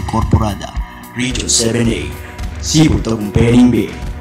Incorporada, Region 7A, Cebu, Tagumpay, Bay.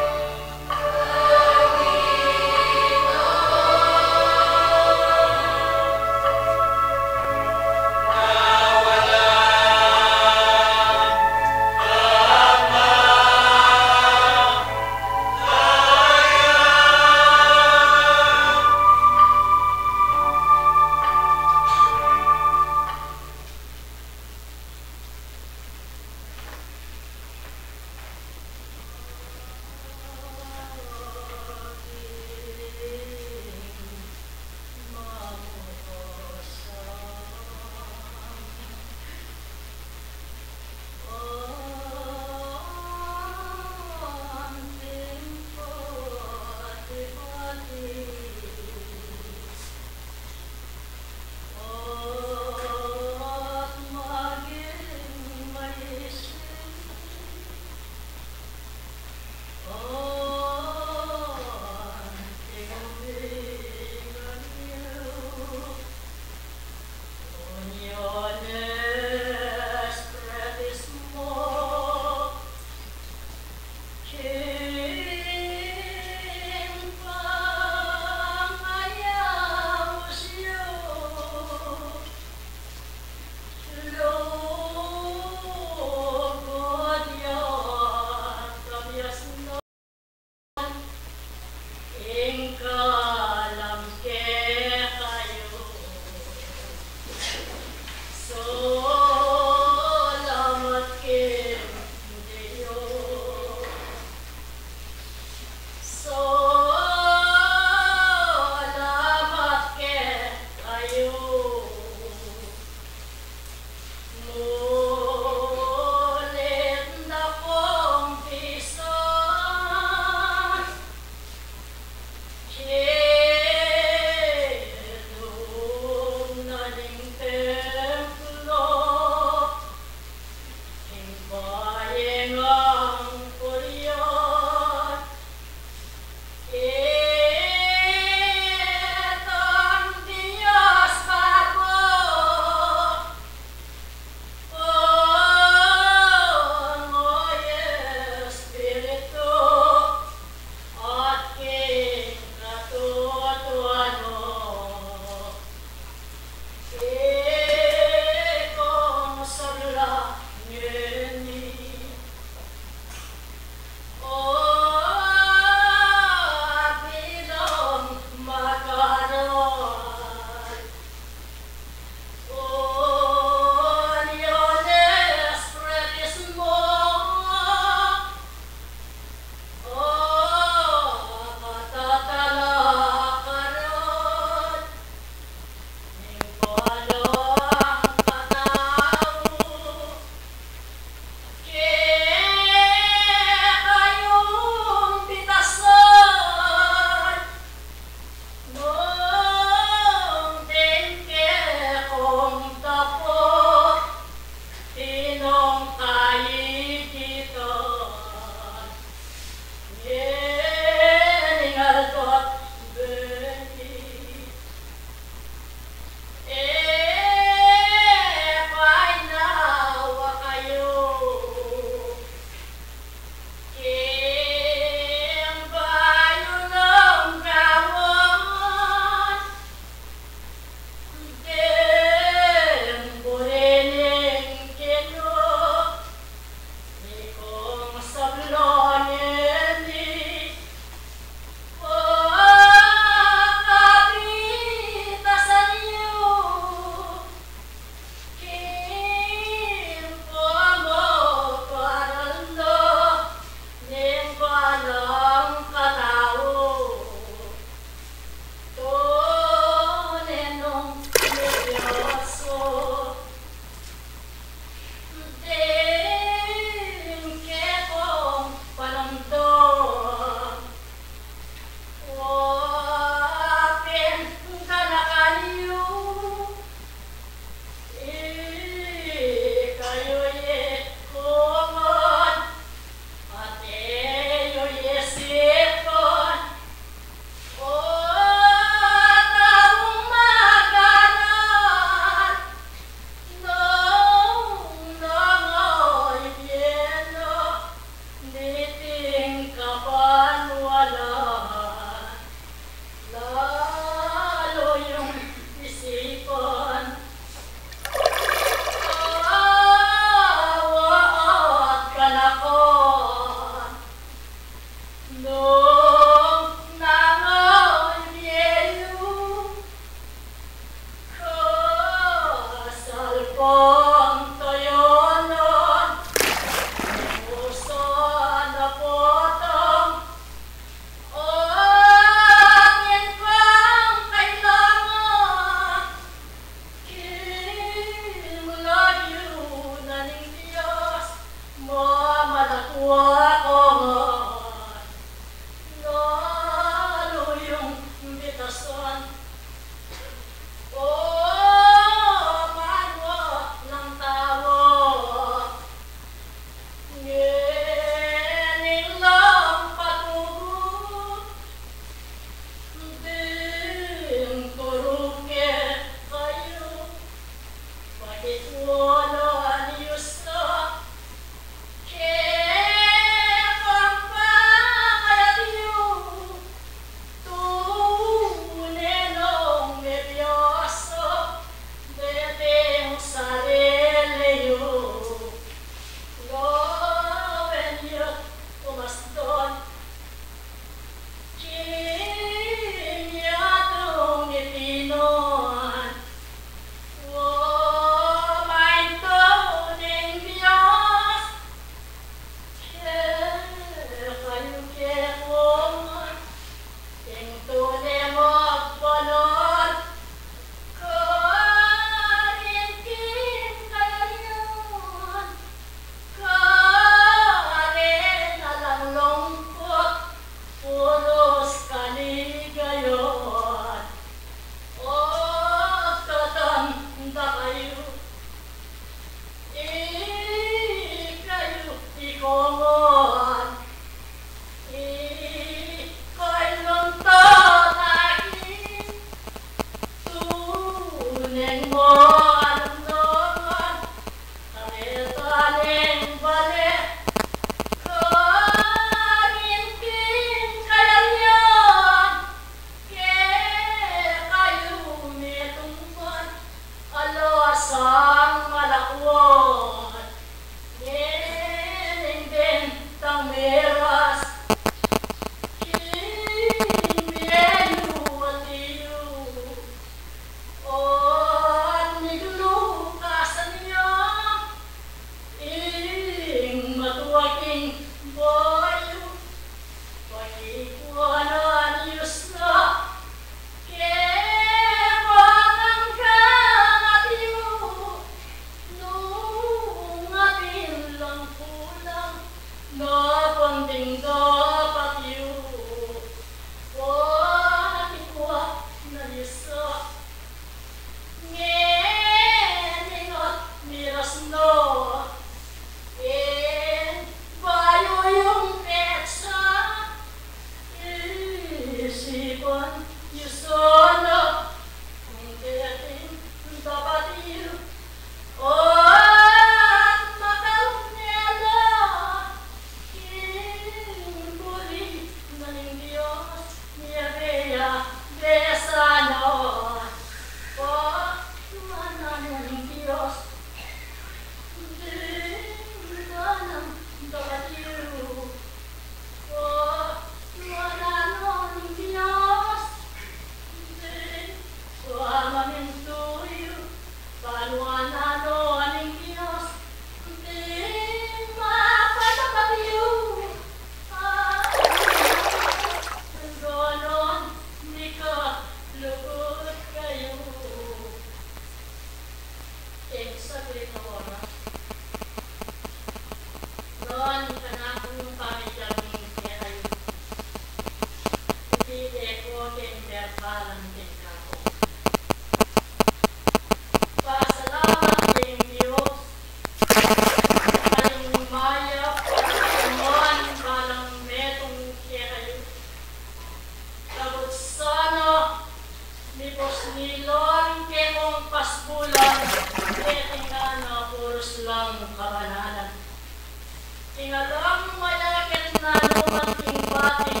Tingalang malakit na lumating bati,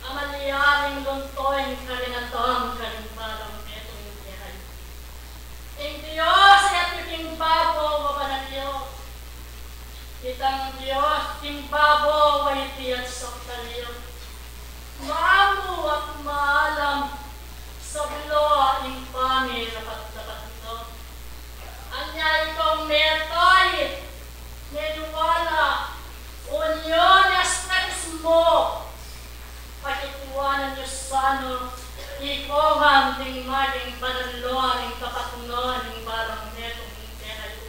amaliyaring luntoy kalinatong kalimbalang metong tiyahay. Ing Diyos at yung babo wapanagyo, itang Diyos ting babo waiti at soktaliyo. Mamu at maalam sa bilo ang pami dapat ito. Anya itong metay, menuwala, uniones mo, pakikuanan niyo sano, ikongan ding maging panalo ang kapatunon ng barang netong interayo.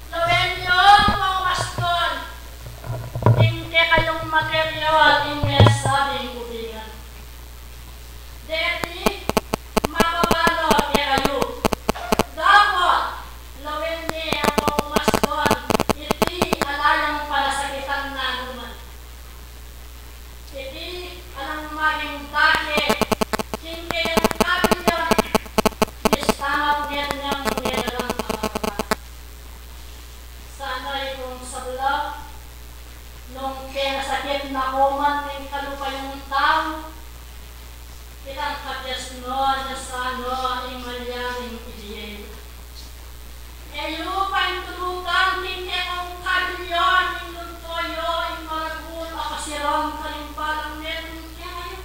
Lawin niyo mga baston, hindi kayong material in sabing kubingan. Deti, mababalo kayo. Dapat, lawin niya ang mga baston, iti alayang palasakitan na naman. Iti alang maging dake, hindi ang kabilyon, nistamat niya niyang nilalang kapagawa. Sana itong sabla, nung kinasakit na kuman ng kalupayong tao, kitang kadyas no na sana ang malyaring idiyen. E lupang tulugan hindi akong kabilyon ng luntoyo ang maragul ako sirang kalimpalang netong kayo.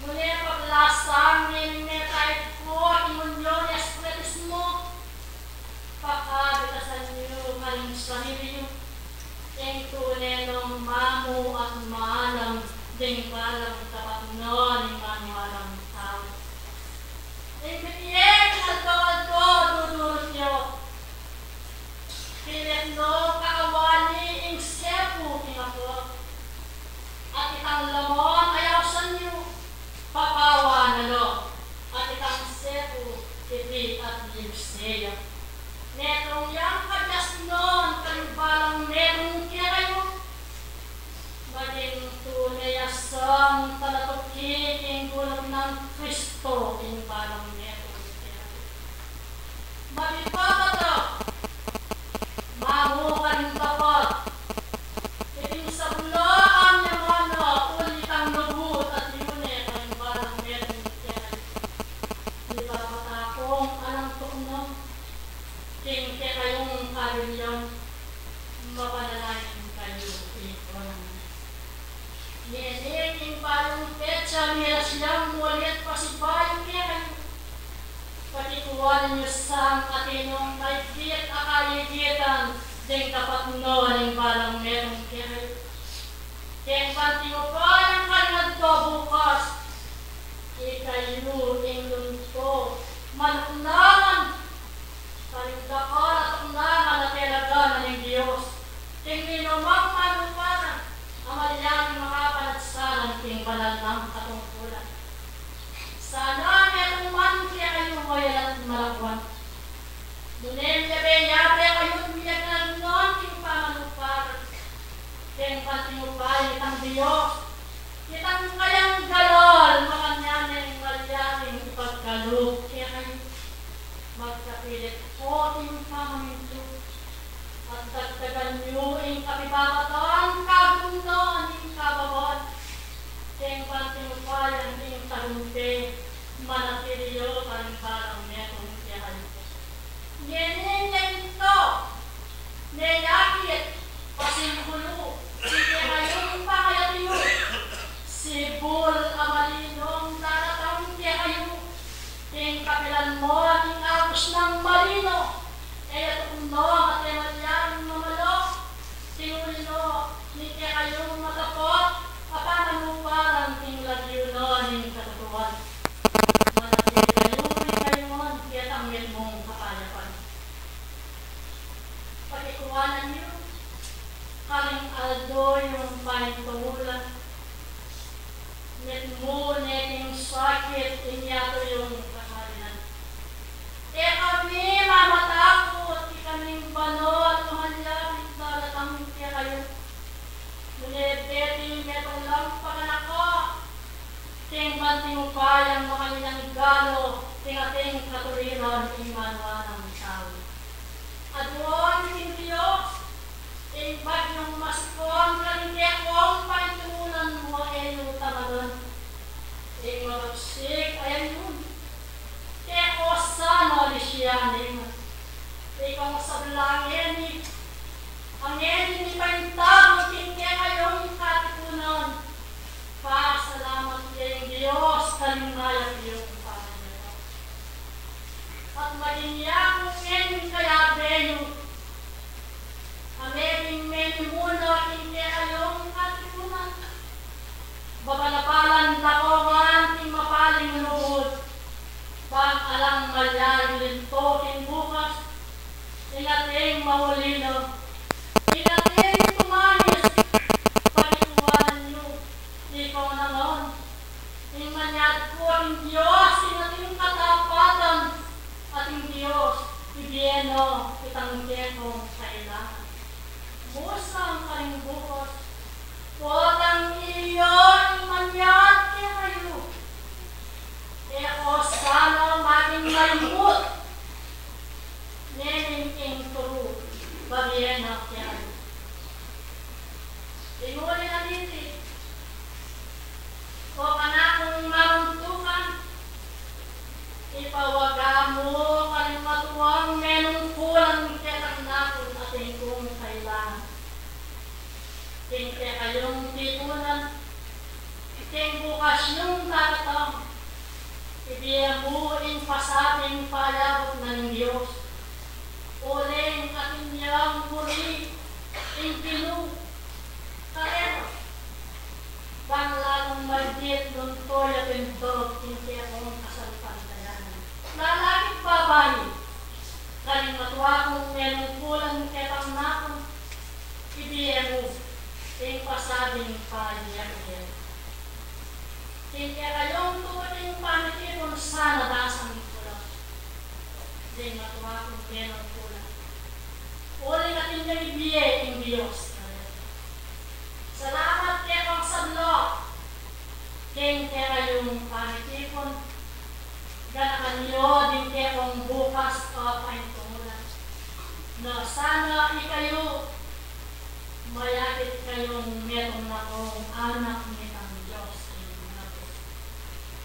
Muli paglasang ng netay ko ang uniones mo, pakabitasan niyo kaling sarili niyo. Ang tunay ng mamu at maalam ding balang kapatunon ng manualang tao. Ang bitiyeng aldo-aldo dudurot niyo. Pilit no kaawali ang sepo kinako. At itang lamon ayaw sa niyo. Papawa na lo. At itang sepo titi at libseya. Netong yang kadyas noon, kalibalang netong kirayo. Maging tunay asang talatukin ang gulang ng Kristo ang balang netong kirayo. Magipapata, mamukan tapat. Iting sablaan niya mana, ulit ang lubot at yunet ang balang netong kirayo. Di ba matakong alang tuknong? King kayong karilyon, mapanalangin kayo ikon. Niyaning parang petsa nila siyang mulit pasibayo kayo. Patikuan niyo sa atinong kaigit akayigitan ding kapatnoan ng parang merong kayo. Kaya pantingo pa yung kanad ko bukas, ikayo ng lunto, manunaman, kalindakon at undangan na tilaganan ng Diyos. Tingin namang manupanan, ang malayang makapanagsalan ting banal ng katungkulan. Sana merong man kaya kayo mayalat malakwan. Dunin yabe-yabe kayo't biyak na noon ting pamanupanan. Ting patingupayan itang Diyos. Itang kayang galol, makanyanin malayang ipagkalog kaya kayo. Magkapilit po yung pamaminto at dagdagan niyo ang kapibabatan, kagundo, ang kababot. Ting pantinupayan, ang tarunte, manatiliyo, parang parang netong tiyahan. Ngayon yan ito, nayakit, pasimbulo, sige kayong pangayatiyo, sibul amalinong daratang tiyahayo. Ting kapilan mo ating agos ng marino, at uno at emalyan mamalo, tinulino, ni kayong matapot, apanamuparang ting lagyo ng katutuan. Manatili kayo ngayon, kaya tanggit mong kapayapan. Pagikuwanan niyo, kaming aldo yung panintulan, net mo, neting sakit, inyato yung kakalinan. E kami mamatakot, ikaming bano at kumanlapit dalatang kaya kayo. Munibeti, metong lang pakanako, ting banting upayang makamilang galo, ting ating katuliran, imanwa ng tao. Aduan, ting Diyos, ting bagyong maskong, kalingkekong panintulan mo, tamagon. Ting mabagsik, ayan yun. Kaya sana lisyanin. Ikaw sa langin, ang ngeni ni Pantago, tingin kayong katipunan. malyari lintokin bukas, ingating mahulino, ingating tumanis, pagikuwanan nyo, ikaw naman, ingmanyat ko ang Diyos, ingating katapatan, ating Diyos, ibieno, kitang kekong kailangan. Musang karing bukas, potang iyo, ingmanyat kayo. Eko sana maging malimut, nening king turu, babiena kayo. Tinguli na diti, o kanakong maruntukan, ipawaga mo kaling matuwang menong kulang ketang nakon ating kung kailangan. King kayong titunan, king bukas yung tatang, ibiyamuin pasabing palabot ng Diyos. Uling ating niyang muli, ing pinu, karero. Banglang magdit ng toya pinto, hindi akong kasalpantayanan. Lalakit babae, kaling matuwa kong menong kulang ketang nakon, ibiyamu, ing pasabing palabot. Hindi kayong tuwating panitin sana dasang pula. Hindi matuwa kong menong pula. Uling atin niya ibiye ang Diyos. Salamat kayo ang sadlo. King kayong panitin. Ganakan niyo din kayo ang bukas o pahintungulan. Na sana ikayo mayakit kayong merong na kong anak nitang Diyos.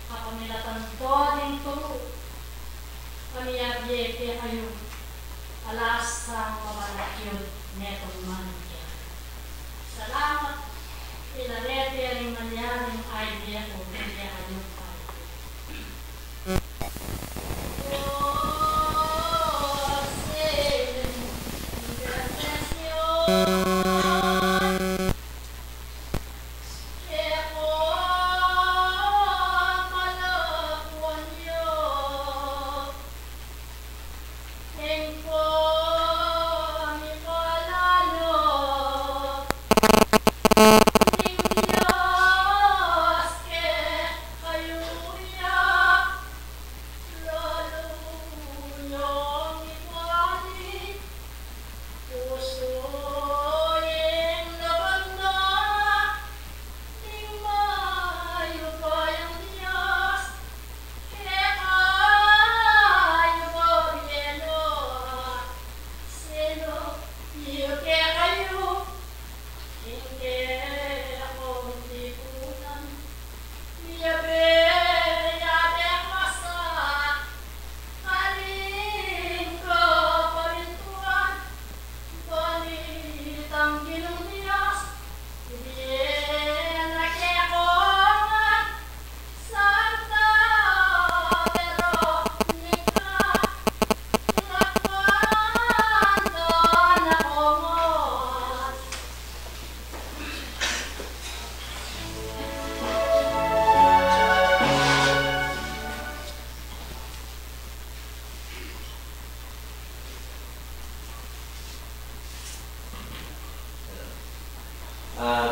Kapamilatan to din turo, kamiyabye kayo, alas sa mabalakyon netong manigyan. Salamat, ilarete rin manyaring idea ko, kaya kayong kayo.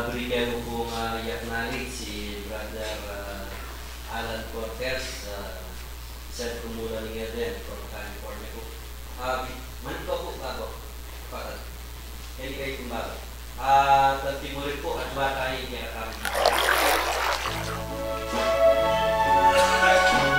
Berikan hubung yaknalik si Brother Alan Cortez sa kumulan niya din from California po. Manito po ako. Hindi kayo kumbaga. Timurin po at batayin niya kami. Thank you.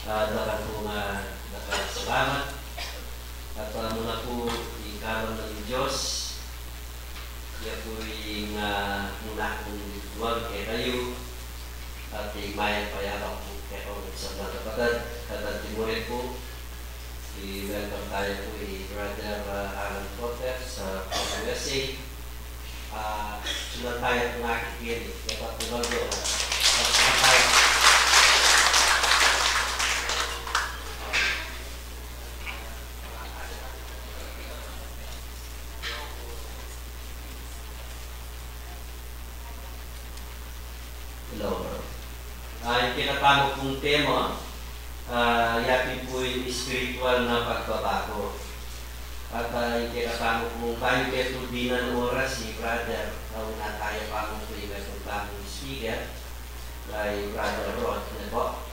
dakan po nga salamat. At muna po ikaroon ng Diyos. Kaya po yung muna kong duwag kay kayo. At mayan payabak po kayo sa mga kapatid. At timurin po, i-welcome tayo po Brother Alan Porter sa USA. Sunod tayo ng aking kini. Dapat tumago. Sunod tayo. Yung pinatawag kong tema, yakin po yung spiritual na pagbabago. At yung pinatawag kong tayo ketubinan oras si Brother, na tayo pa mong po yung tamang speaker, ay Brother Rod, na po.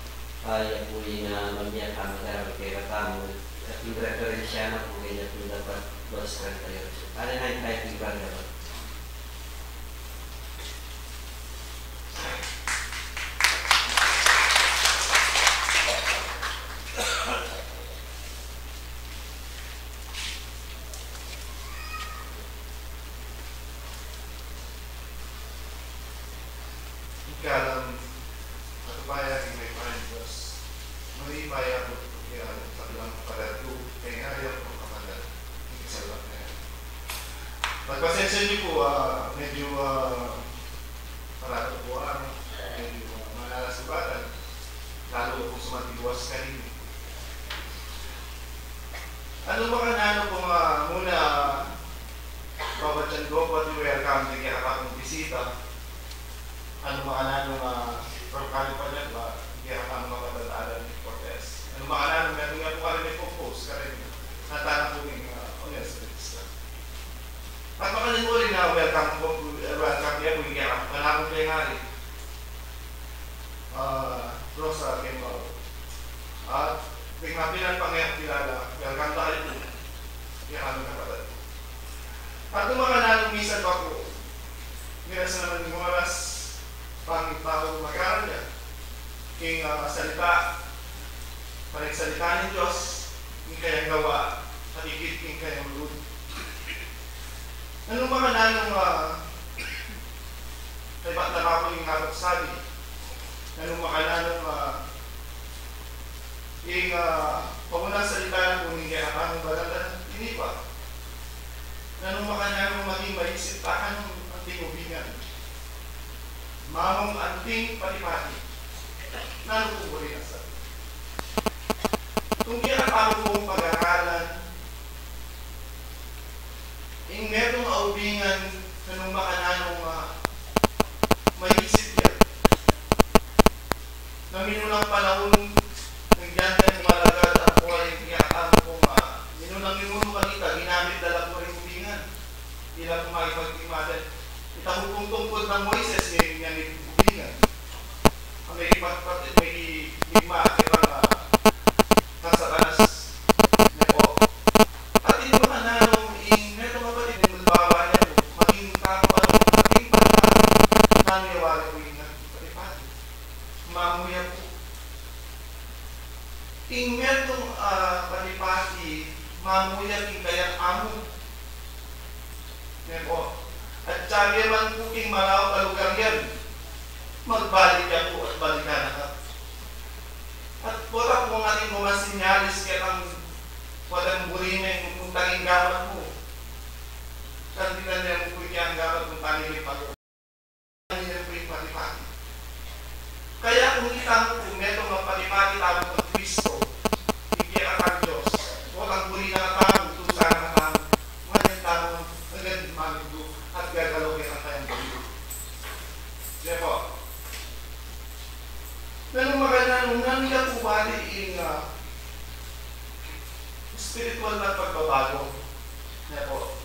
Yan po yung mamaya kamagaraw kay Ratamo. At yung referensya na po kaya po dapat dos tayo. Ano na yung tayo kay Brother Rod? Pagpasensya niyo po, medyo parado po medyo malalasubatan, lalo po sumatibuas kanina. Ano ba kanano po muna babadyan ko, pati welcome na kaya akong bisita. Ano ba kanano from California ba, kaya akong kapatalalan ni Cortez. Ano ba kanano, meron nga po kami po post ka rin, natana po yung honest. At makanin mo rin na welcome po, welcome niya po yung kaya malakong kayo nga rin. Rosa Kembao. At tingnan pa ngayon kilala, welcome tayo po. Kaya kami kapatid. At tumakananong minsan pa po, miras naman yung oras, pang-tao mag-aaral niya. King salita, panagsalita ng Diyos, yung kayang gawa, at ikit yung kayang lulod. Anong mga nanong ay ba't nakako yung harap sabi? Anong mga nanong yung pamunang salita ng kuning kaya anong balalan? Hindi pa. Anong mga nanong maging maisip tahan ng anting ubingan? Mamong anting palipati. Nanong po rin ang sabi? Kung kaya paano pong pag-aralan, yung merong aubingan na nung makananong maisip yan. Na minulang panahon, nandiyan kayo malagad at buhay kiyakam kung minulang kanita, ginamit dala po rin ubingan. Hindi lang kumagipag-imadan. Itahupong tungkod ng Moises, may ginamit ubingan. May ipagpatid, may higma, nasa kanas na po. At ito makananong mamuya po. Ing metong palipati, mamuya king kayang amo. Nebo. At sabi man po king malaw kalugar yan, magbalik yan po at balikan na ka. At pura po nga rin masinyalis kaya ang walang burimeng kung tanging gamat mo. Kandinan niya mo po ang gamat kung tanging pag kaya kung kita mo kung metong mapalipati tawag ng Kristo, hindi ang Diyos, huwag ang buri na katawag, tusa na katawag, ngayon tawag, agad magdo, at gagalaw kayo ang kayang buri. Sige po. Pero maganda, nung nanila po bali yung spiritual na pagbabago. Sige po.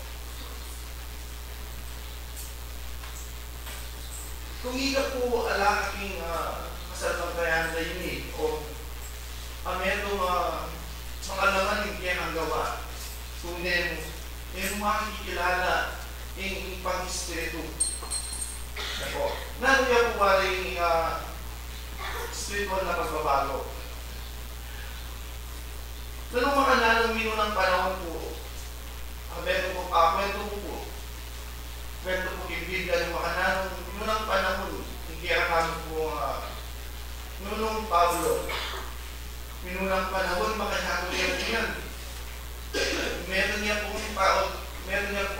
Kung ika po alaking kasalbantayan na yun o metong makalaman yung kaya ang gawa, kung yung makikilala yung pang-spiritu. Nanuya po wala yung spiritual na pagbabago. Nung mga nanong minunang panahon po, kwento po kibigyan yung mga nanong minunang panahon, hindi kami po nunong Pablo. Minunang panahon, makahatuyan yan. Meron niya po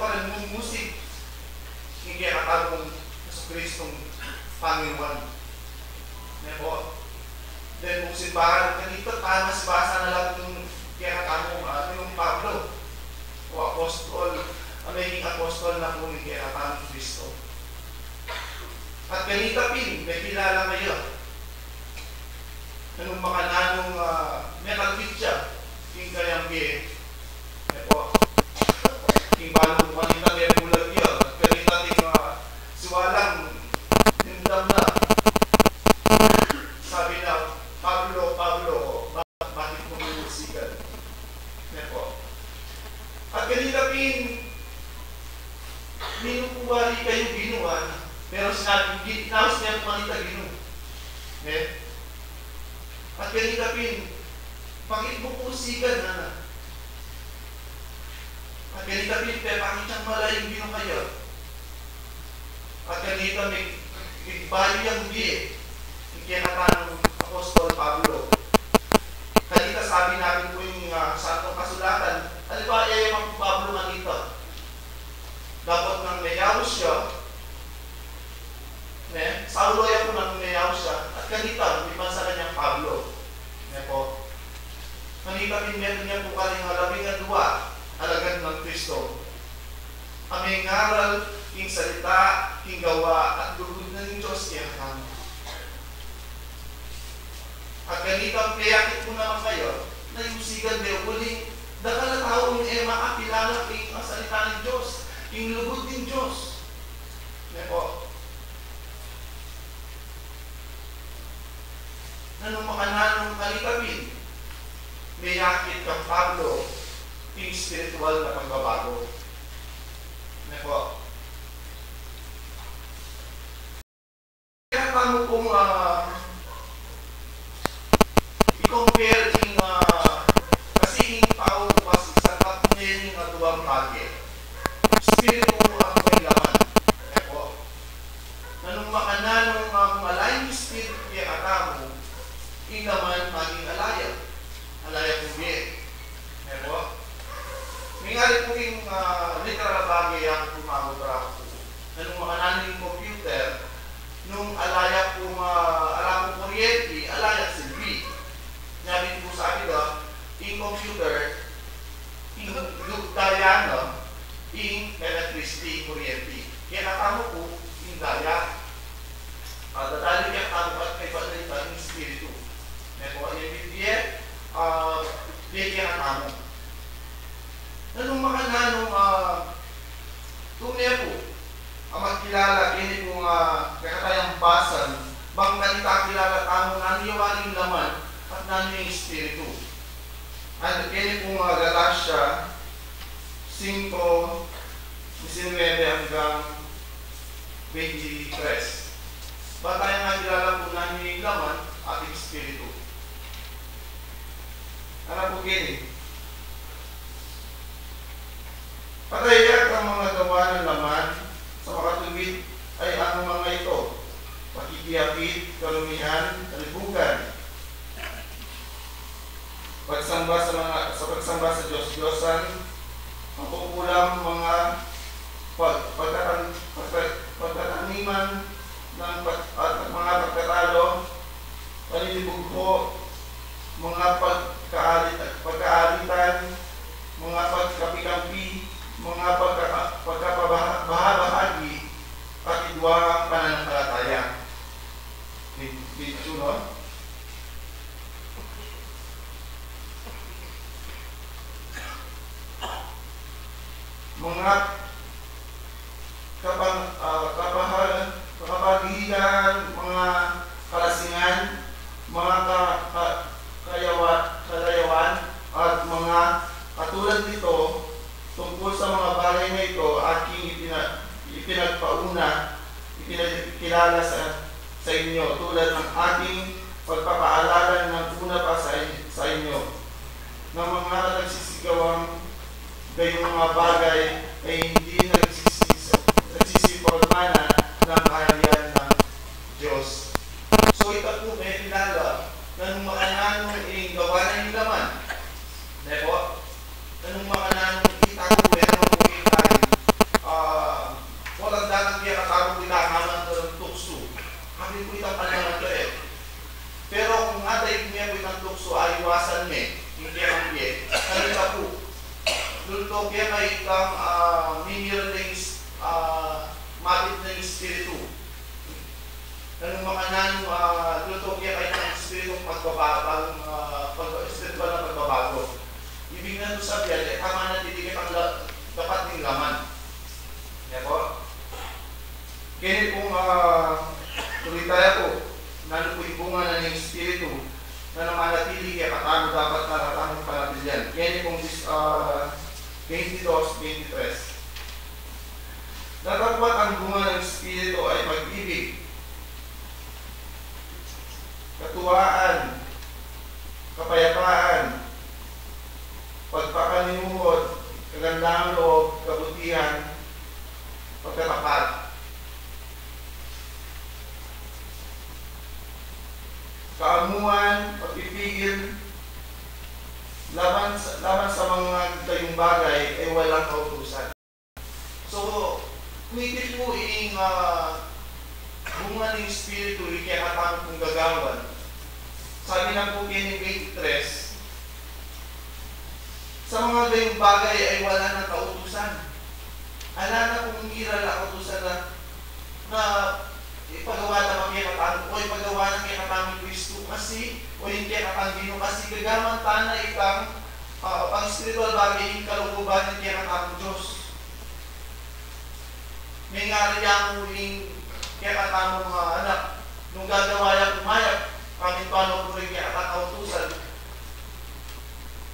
alam musik. Hindi akatagong sa Kristong Panginoon. Then kung simbahan, kanito, tamas basa na lang yung kaya katagong Pablo. O apostol, magiging apostol na po ng kaya katagong Kristo. At kanita pin, may kilala kayo. Anong makananong metal picture, king kayang biye. King balong kanita may bulag yun. At kanita ting siwalang hindam na. Sabi na, Pablo, bakit mo minusigan? At kanita pin, minukuwari kayo ginuan, pero sinabi, inaos niya kanita ginu. At kanita pin, bakit mo pusigan na? At kanita pin, bakit siyang malayong ginu kayo? At kanita may bayo yung biye. Ikinatan ng Apostol Pablo. Kanita sabi namin po yung santong kasulatan. Ano ba yung Pablo kanita? Dapat nang mayaw siya. Saulo ay ako nang mayaw siya. At kanita, may sa kanyang Pablo. Kanita pinmeron niya po kaling labing dua alagad ng Kristo. Aming ngaral, king salita, king gawa, at lugod na ng Diyos kaya kami. At ganitang payakit po naman kayo, na yung sigan de uling, dakala tao yung makakilala king ang salita ng Diyos, king lugod ng Diyos. Nanong makananong kalikabin, may yakit kang Pablo, king spiritual na pagbabago. Kaya paano kung i-compare yung kasi yung tao kasi sa kapnil ng duwang target. Spirito ang may laman. Nanong makananong malaking spirit kaya katamo, yung laman maging alaya. Alaya kong biye. May nga po yung literal bagay ang tumawag po. Anong makananin yung computer, nung alaya po alam po kuryente, alaya silbi. Nabi po sa akin yung computer, yung daya, yung electricity, kuryente. Kaya nakamo po yung daya. Dadali kaya kamo at may patalita yung spiritu. Yung bibigyan, bigyan nakamo. Nanong makananong tunay po ang magkilala kini kung kakatayang basan bang kanita kilala tamong naniwaling laman at naniwing espiritu. At kini kung Galatia 5:19 hanggang 23. Batayang nakilala po naniwing laman at espiritu. Ano po kini? Patayak ang mga gawa ng laman sa makatuwid ay ang mga ito: pakikiyapid, kalumihan, kalibugan, pagsamba sa Diyos-Diyosan, pagkukulam, mga pagtataniman at mga pagkatalo, panilibugho, mga pagkaalitan, mga pagkapikampi, mga pagkapabahagi at idwang pananampalataya. Sunod. Mga kapagihan, mga kalasingan, mga kalayawan, at mga katulad nito. Tungkol sa mga bagay na ito, aking ipinagkilala sa inyo, tulad ng aking pagpapaalala ng una pa sa inyo, ng mga kaya po itang tukso ay iwasan me, hindi ang biye. Kanila po, dulto kaya kay itang mimir ng mabit ng espiritu. Ganun makanan, dulto kaya kay itang espiritu pagbabago, espiritual na pagbabago. Ibig na doon sabihan, tama na titigit ang dapat ng laman. Kaya po, kaya kung tuloy tayo po, nalo po yung bunga na ng espiritu na namanatili kaya katano dapat naratanong panatilyan. Kaya kung 22-23. Natagpuan ang bunga ng espiritu ay pag-ibig, katuwaan, kapayapaan, pagpakalimuod, kagandahang loob, kabutihan, pagkatapat, kaamuan, pagpipigil, laban sa mga gayong bagay ay walang kautusan. So, kung ito po yung bunga ng espiritu, kaya katang kong gagawan, sabi na po kaya ng 23, sa mga gayong bagay ay wala ng kautusan. Ala na kung iral na kautusan na ipagawa na magkakatang o ipagawa na magkakatang Kristo kasi o hindi kakatang kasi gagaman na itang pang-spiritual bagay yung kalukuban ng kakatang Diyos. May nga rin yung kakatang mga anak nung gagawa yung umayag kami paano po rin kakatang kautusan.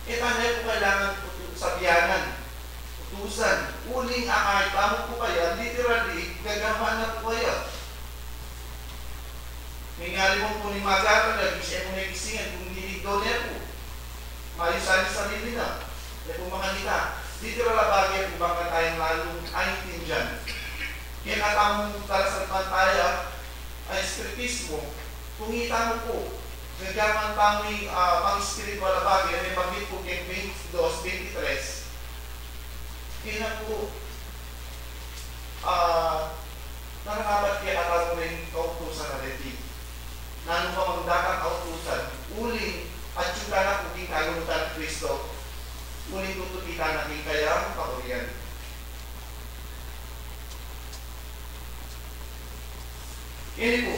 Tanay po kailangan sabihanan, utusan, uling akay, tamo po kaya, literally, gagawa na po kaya. May nga rin po ni Magata, nag-isip mo na igisingan, kung niligdo niya po, mayusan sa sarili na, niya po makanita. Literal na bagay po baka tayong lalong ainitin dyan. Kaya katamong talasan pantaya, ay spiritismo, kung kita mo po, nagkaman taming pang-spiritual na bagay, may pagkit po kay 22-23. Kaya po, nakakabat kaya katang rin kautusan na rin. Nano pa magdakang kautusan, uling at yung kanak kung kagulutan ng Kristo, uling tutupitan natin kaya kapuriyan. Kaya po,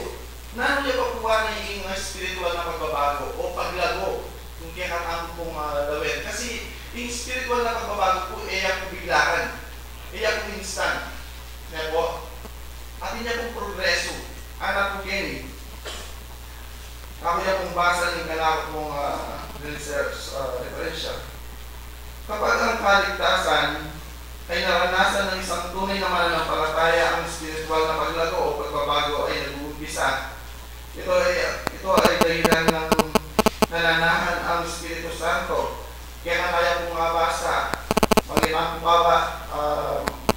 nano niya pakuha na yung spiritual na pagbabago o paglago kung kaya katang pong lawin. Kasi yung spiritual na pagbabago po, kung biglaan, kung instant. Kaya po, at niya pong progreso, anak po Kenny. Ako niya pong basa ng kalakot mong referensya. Kapag ang kaligtasan ay naranasan ng isang tunay na mananampalataya, ang spiritual na paglago o pagbabago ay nag-uumpisa. Ito ay dahilan ng nananahan ang Espiritu Santo. Kaya kaya pong mabasa, mag-imang baba,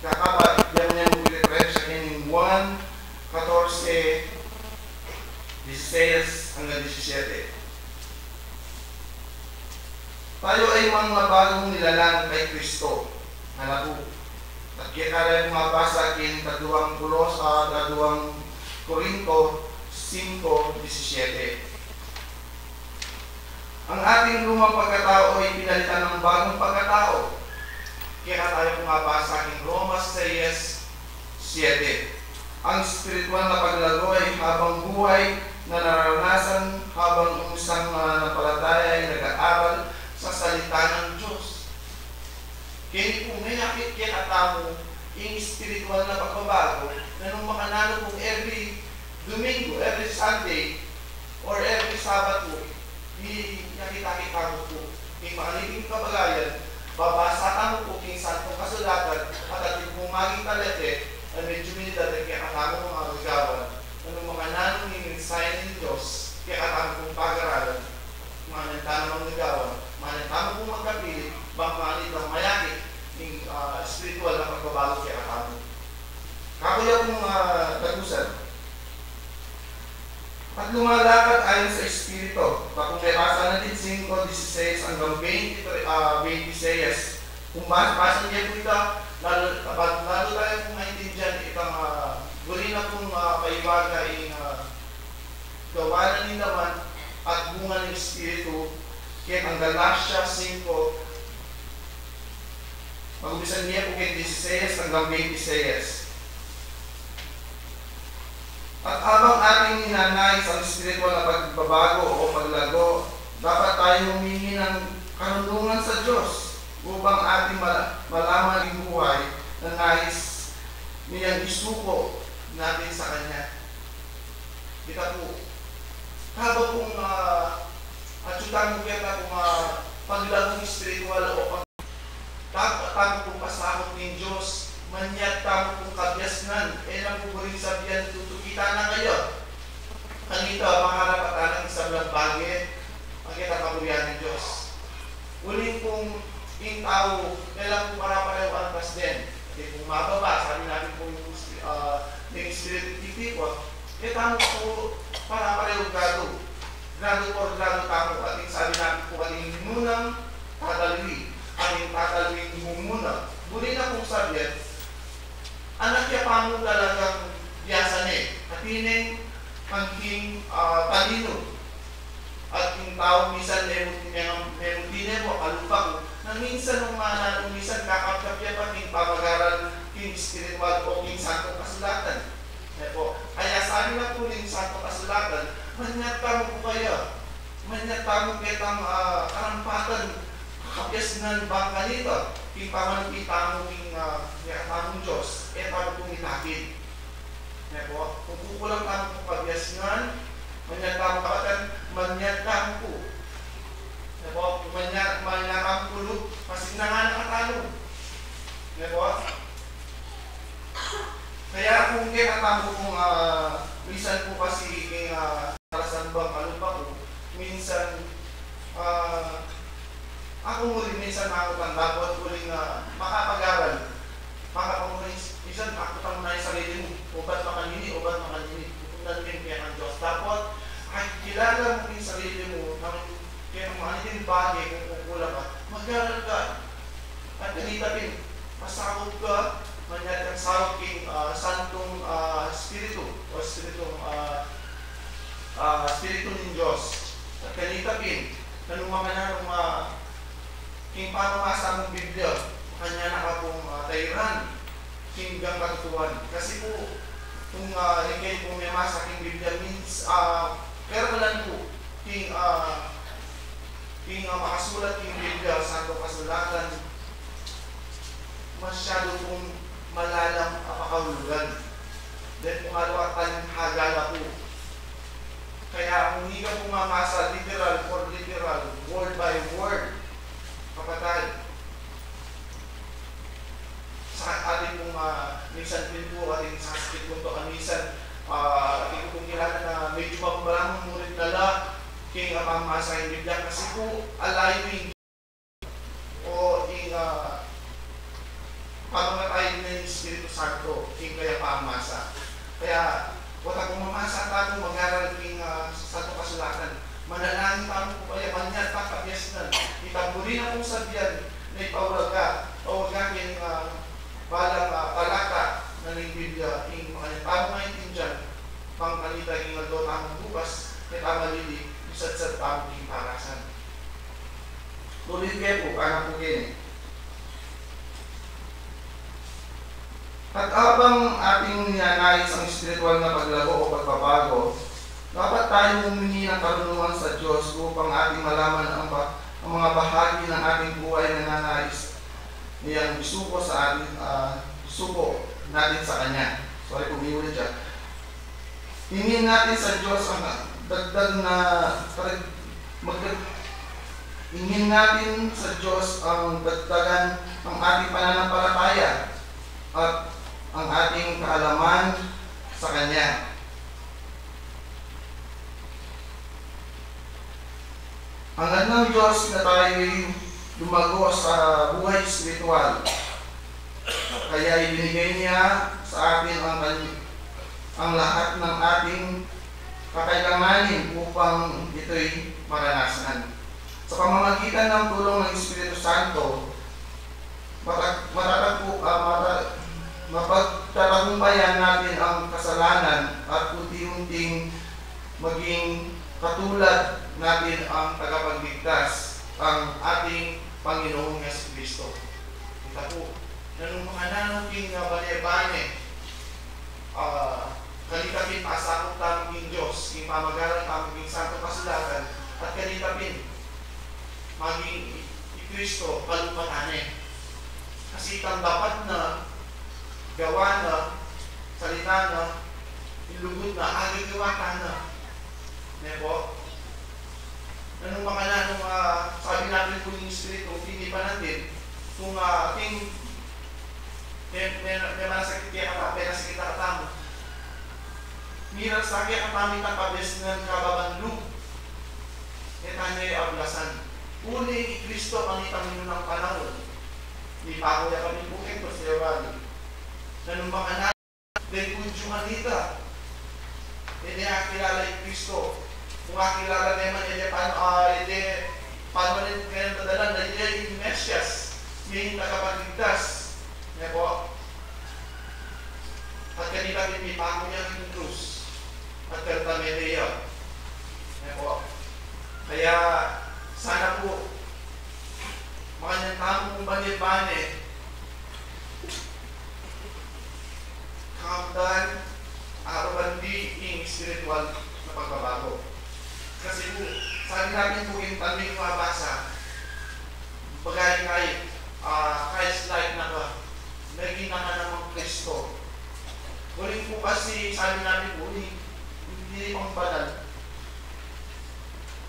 kakaba, yan niya mong referensya in 1:14, 16 hanggang 17. Tayo ay mga bagong nilalang kay Kristo. Ano po? At kaya kaya mabasa kin 2 Korinto 5:17. Ang ating lumang pagkatao ay pinalitan ng bagong pagkatao. Kaya tayo pumabasa kin Roma 6:7. Ang spiritual na paglago ay habang buhay na naranasan habang isang mananampalataya ay nag-aaral sa salita ng Diyos. Kaya kung may nakit kaya atamo yung spiritual na pagbabago na nung makanano kung every Domingo, every Sunday, or every Sabbath po, nakita-kita mo po yung makalibing kabagayan, babasa mo po yung santong kasulatan at ating kung maging talete ay medyo minidate kaya katamo mga gagawan na nung makanano yung mensahe ng Diyos kaya katamo kong pag-aralan manantano mga gagawan, manantano kong magkapilit bang manit ng mayakit yung spiritual na pagbabago kaya katamo. Kakuya kong tagusan at lumalakad ayon sa Espiritu. Kung may basa natin 5:16 hanggang 26, kung basa niya po ito, lalo tayo kung maintindihan itang guli na pong kaibaga yung gawanan din naman at bunga ng Espiritu. Kaya ang Galatia 5, mag-umpisan niya po kay 16 hanggang 26. At habang ating ninanais ang spiritual na pagbabago o paglago, dapat tayong humingi ng karunungan sa Diyos upang ating malaman ang buhay na nais niyang isuko natin sa Kanya. Kita po, habang kung atyutan mo kita kung paglagong spiritual o tamo kung pasakot ng Diyos, manyat tamo kung kabyasnan, lang po rin sabihan, tutukita na kayo. Kanito, makarapatan ng isang labage, ang kita kabulian ng Diyos. Uling kung yung tao, kailang po parapareho ang pas din. Kasi kung mababa, sabi natin po yung spirit titipot, tamo po parapareho grado. Grado por grado tamo. At sabi natin po, ating munang tatalwi. Ating tatalwin mo muna. Muli na kung sabihin, anak niya pa mo talagang biyasan katining pagking talino. At yung tao minsan memutine mo, kalupa ko, na minsan nung minsan kakapkapya pa king pamagaran king spiritual o king santo kasulatan. Kaya sabi na po ning santo kasulatan, manyata mo po kayo. Manyata mo kitang karampatan kabyasnan bangka nito. King pamanupita mo king yakamong Diyos, tamo pong itakid. Kung kukulang tamo po kabyasnan, manyata mo kapatan, manyata mo po. Manyata mo kulog, kasi na nga nakatalong. Kaya kung kinatamo kung minsan po kasi karasan bang kalupa ko, minsan ako muli minsan makakutanda po at muling makapag-aral. Minsan makakutang na yung sarili mo, ubat makanini. Kung nalagyan kaya ng Diyos. Dapat ay kilala mo yung sarili mo, kaya ng mga din bagay kung kukulang ka, mag-aral ka. At ganitapin, masakot ka, manyat ang sawag king santong spiritu o spiritu ng Diyos. At ganitapin, nanumamanan ng king pamamasa mong Biblia, kanya na ka pong tayran, king gang katutuan. Kasi po, kung ikay pong may masa king Biblia means, pero walan po, king makasulat king Biblia, santo kasulatan, masyado pong malalang apakahulugan. Then kung alawa tayong hagala po. Kaya kung hindi ka pumamasa literal for literal, word by word, kapatid, sa ating pong minsan din po, ating saskit po ito, minsan ating pong kilala na medyo pambalang mulit nala king pamasa yung Biblia kasi po alaying o yung pamangatay ng Espiritu Santo king kaya pamasa. Kaya wala kung mamasa tayo mag-aral king santo kasulatan, manalangin tayo po kaya manyat pagkabyasnan. Itabuli na kong sabihan na ipawag ka o wag king balang talata na ng Biblia king mga tamo ngayon din dyan pangkalita king nagdo tamong bukas na tamalili isat-sat tamong king parasan. Tuloy kayo po, parang po kayo. At habang ating ninanais ang spiritual na paglago o pagbabago, dapat tayong humingi ng karunungan sa Diyos upang ating malaman ang mga bahagi ng ating buhay na nanais niyang isuko sa atin, isuko natin sa Kanya. Sorry, pumiulit siya. Hingin natin sa Diyos ang dagdag na hingin natin sa Diyos ang dagdagan ng ating pananampalataya at ang ating kaalaman sa Kanya. Hangad ng Diyos na tayo'y lumago sa buhay spiritual. Kaya ibinigay niya sa atin ang lahat ng ating kakailanganin upang ito'y maranasan. Sa pamamagitan ng tulong ng Espiritu Santo, mapagtatagumpayan natin ang kasalanan at unti-unting maging katulad natin ang tagapagligtas, ang ating Panginoong Yesu Kristo. Kita po, na nung mga nanuking bane-bane, kalitapin pasakot tamang Diyos, yung pamagalan tamang santo kasulatan, at kalitapin maging Kristo kalupatane. Kasi itang dapat na gawa na, salita na, ilugod na, agagawa na. Nebo? Anong mga na, nung sabi natin po yung Espiritu, hindi pa natin, kung ating may masakit kaya katape, nasakit na katamo. Miral sa kaya katami na pabes ng kababanlong. Ito niya ablasan. Uli, Kristo ang itamino ng panahon. Di pa ako ya kami bukit ko siya bali. Nanong mga na, then kudyo manita. Hindi kilala yung Kristo. Kung kilala naman, paano rin kaya nadalan na yung Mesias, yung tagapagligtas. Yan po. At kanila pinipako niya ng krus. At kartamedeya. Yan po. Kaya, sana po, mga nyantamong bane-bane, kakamdan, arabandi, yung spiritual na pagbabago. Kasi po, sabi natin po yung talming mabasa, bagay Christ-like na ka, naging na namang Kristo. Huling po kasi, sabi natin po, hindi pang banal.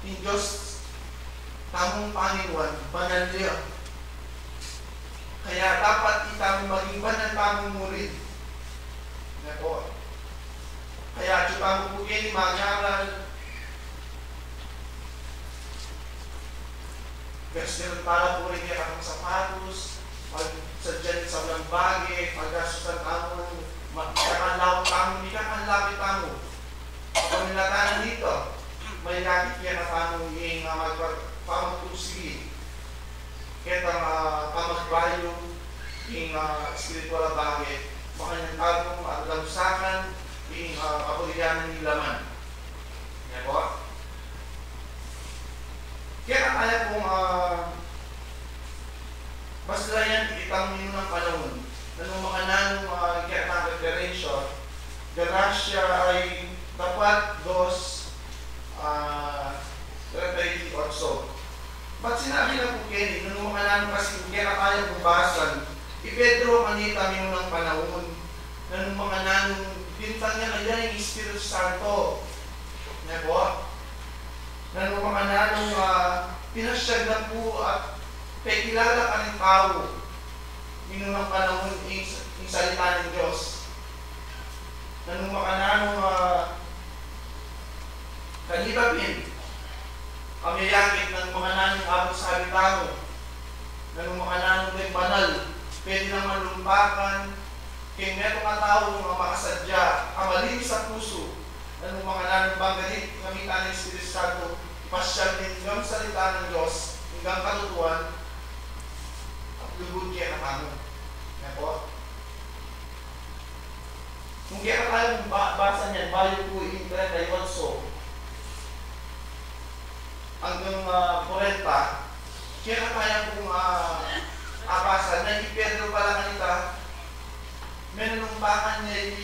Yung Diyos, tamong Panginoon, banal niya. Kaya dapat itamong maging banal tamong murid. Nako. Kaya chupang po kayo mag-aral. Kasi para po rin niya kakang sapatos, pag-sadyan sa walang bagay, pag-asusan tamong, kakanlawang tamong, hindi kakanlapit tamong. Kung nilatanan dito, may lagi kaya na tamong yung pamagpusigi. Kaya pamagbayo yung spiritual na bagay. Baka niyang tamong at lamusakan yung kapuliganan ng laman. Yan po. Kaya kaya kung basta yan itang yun ng panahon na nung mga nanong kaya ng referensya, Gracia ay dapat 2:38 or so. Ba't sinabi na po Kenny, nung mga nanong kasi kaya kaya bubasan, Pedro kanita yun ng panahon na nung mga nanong bintang niya na yan yung Espiritu Santo. Yan po. Na nung mga nanong pinasyag na po at pekilala ka ng tao yun ng panahon yung salita ng Diyos. Na nung mga nanong kanibabin kamiyakit ng mga nanong abot sa habitao na nung mga nanong din banal pwede naman lumpakan kaya meron ka tao mga makasadya kamalinis sa puso na nung mga nanong bagalit kamitan ng Espiritu Santo pasyal din hanggang salita ng Diyos hanggang katutuan at lugod kaya katamo. Yan po. Kung kaya tayong basa niyan, bayo po yung 38 hanggang 40, kaya kaya pong abasa na Pedro pala kanita, may nanumpakan niya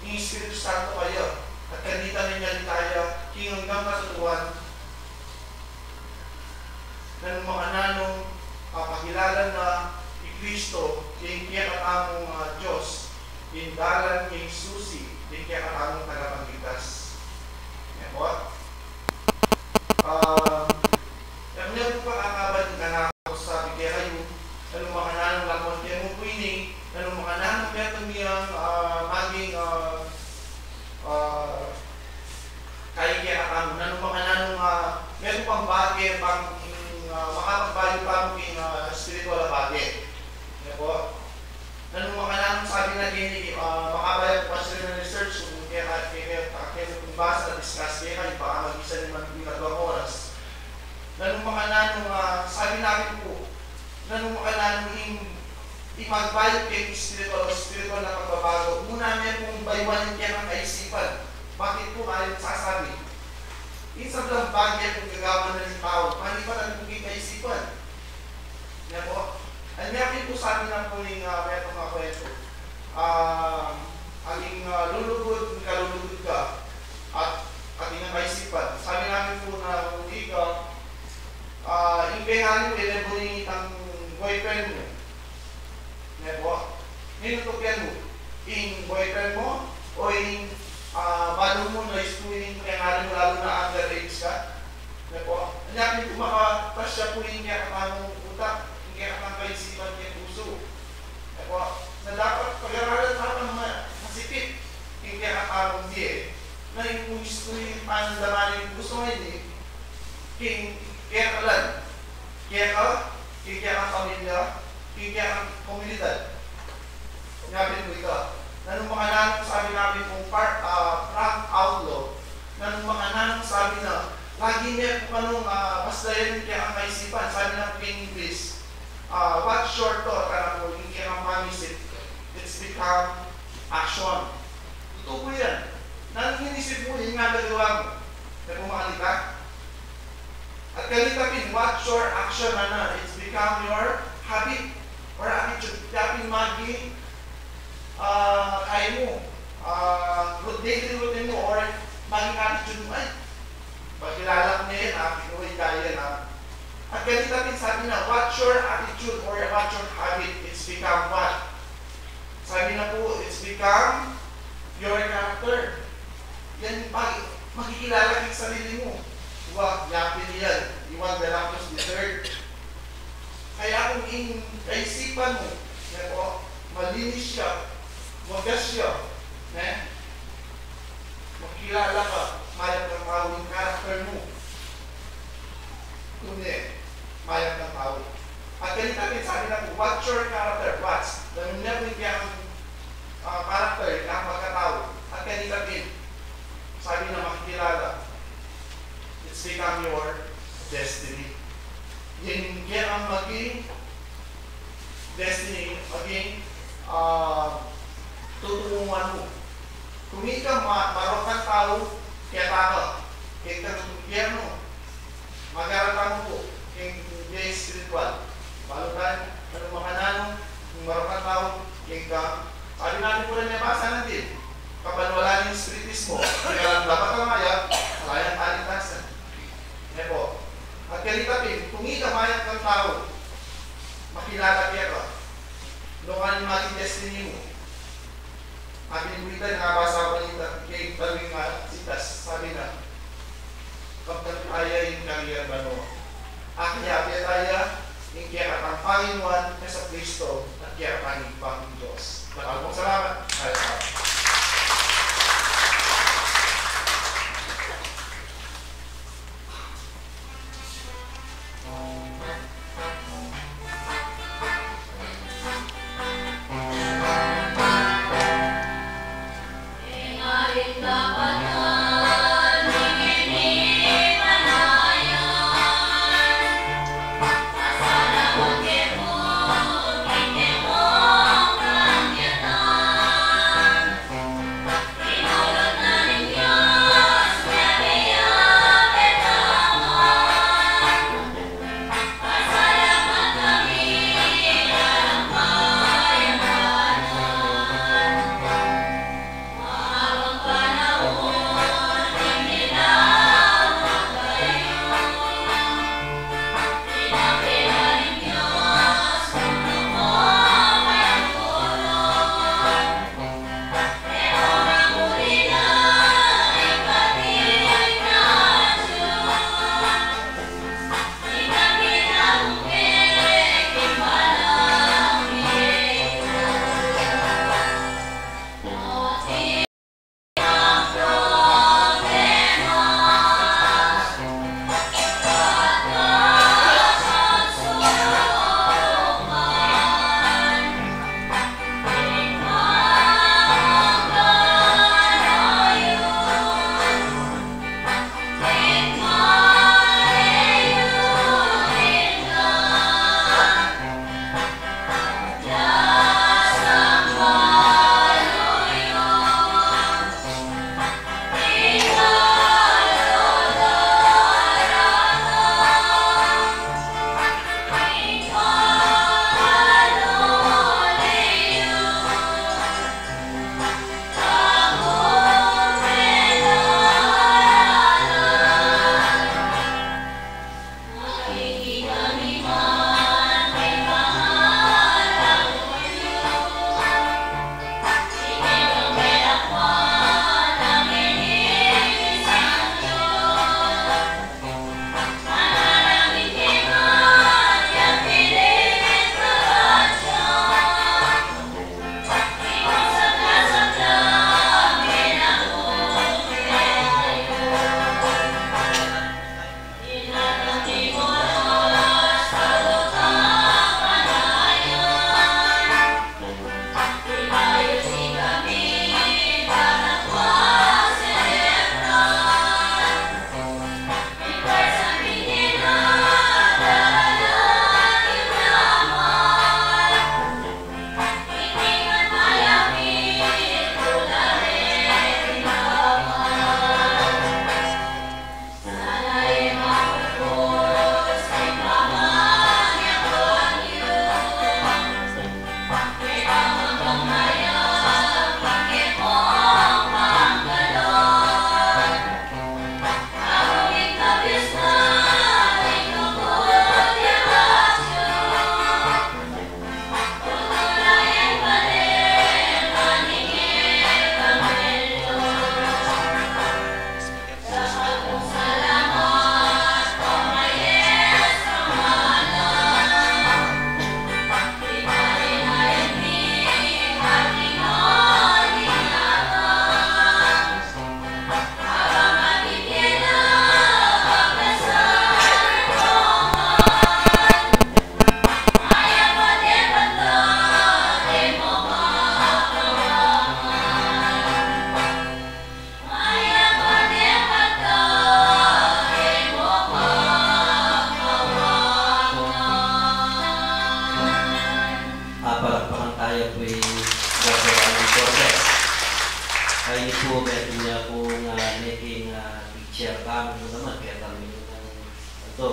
yung Espiritu Santo kayo at kanita niya tayo hanggang katutuan na ng mga nanong pakilala na Kristo, yung kaya katamong Diyos, yung dalan, yung susi, yung kaya katamong tagapagligtas. Yan po. Yan po pakakabad na ako sabi kaya kayo, na mga nanong lakon, kaya mo po ini, na mga nanong metong niyang maging kaya katamong, na mga nanong meron pang bagay, pang makapagbayo pa mo yung spiritual na bagay. Yan po. Nanong mga nanong sabi na din, makabayag pa sila ng research kung kaya kung basa na discuss kaya baka mag-isa naman yung 2 oras. Nanong mga nanong sabi namin po, nanong mga nanong ipagbayag kayo spiritual na pagbabago. Muna niya kung baywanin kaya ng kaisipan. Bakit po kayo sasabi? Isang lang bagay kung gagawa na ng tao, malipatan kung kaisipan. Yan po. Ang yakin po sa amin lang po yung metong mga kwento. Aling lulugod, kalulugod ka, at ating kaisipan. Sabi namin po na kung di ka, impehanin mo, ilebulingit ang boyfriend mo. Yan po. Ninutukyan mo. Yung boyfriend mo, o yung balo mo na iskuhin, kaya nga rin mo lalo na underage ka. Yan po. Ang yakin po makapasya po yung kaya katamong utak, yung kaya katamang kaisipan yung puso. Yan po. Na dapat pag-aralan natin masipit, yung kaya katamong di na yung gusto yung panandamanin yung gusto ngayon kaya ka lang. Kaya ka pamilya, kaya ka komunidad. Ngapin mo ito. Na nung mga nanong sabi namin kung prank outlaw, na nung mga nanong sabi na lagi niya kung anong basta yan kaya ang kaisipan, sabi na in English, what short thought, karang mo, yung kaya ang manisip, it's become action. Ito po yan. Nanginisip mo, yung nga gagawa mo. Na pumakali ka. At kalitapin, what short action na it's become your habit or attitude. Dapat maging kaya mo, daily routine mo, or maging attitude mo, ay, pagkilala ko na yan, pinuwi kaya yan, At ganito natin sabi na, what's your attitude or what's your habit? It's become what? Sabi na po, it's become your character. Yan, makikilala ka sa sarili mo. Huwag, yapin yan. Iwan Galactus III. Kaya kung kaisipan mo, yan po, malinis siya, wagas siya, makilala ka, mayag ng tao yung character mo. Kundi, mayag ng tao. At ganit natin sabi na po, what's your character? What's? Ganun na po yung character, yung pagkatao. At ganit natin, sabi na makikilala, it's become your destiny. Yan ang maging destiny, maging tutungan mo. Kung ikaw marokang tao, kaya tao, kaya gobyerno, mag-aratan mo po, kaya spiritual. Balutan, anong makananong, kung marokang tao, kaya sabi natin po rin nabasa natin, kapag wala yung spiritismo, kaya dapat ang mayag, malayang talintasan. Yan po. At kalitapin, kung ikamayag kang tao, makilala kaya ka, doon yung maging destiny mo. Aking buwitan, nakabasa ko kay Balwing Sitas, sabi na, kapag kaya yung kariyan ba no? Akya tayo, yung kaya katang Panginoon sa Kristo at kaya katang Panginoon Diyos. Maraming salamat. Thank you.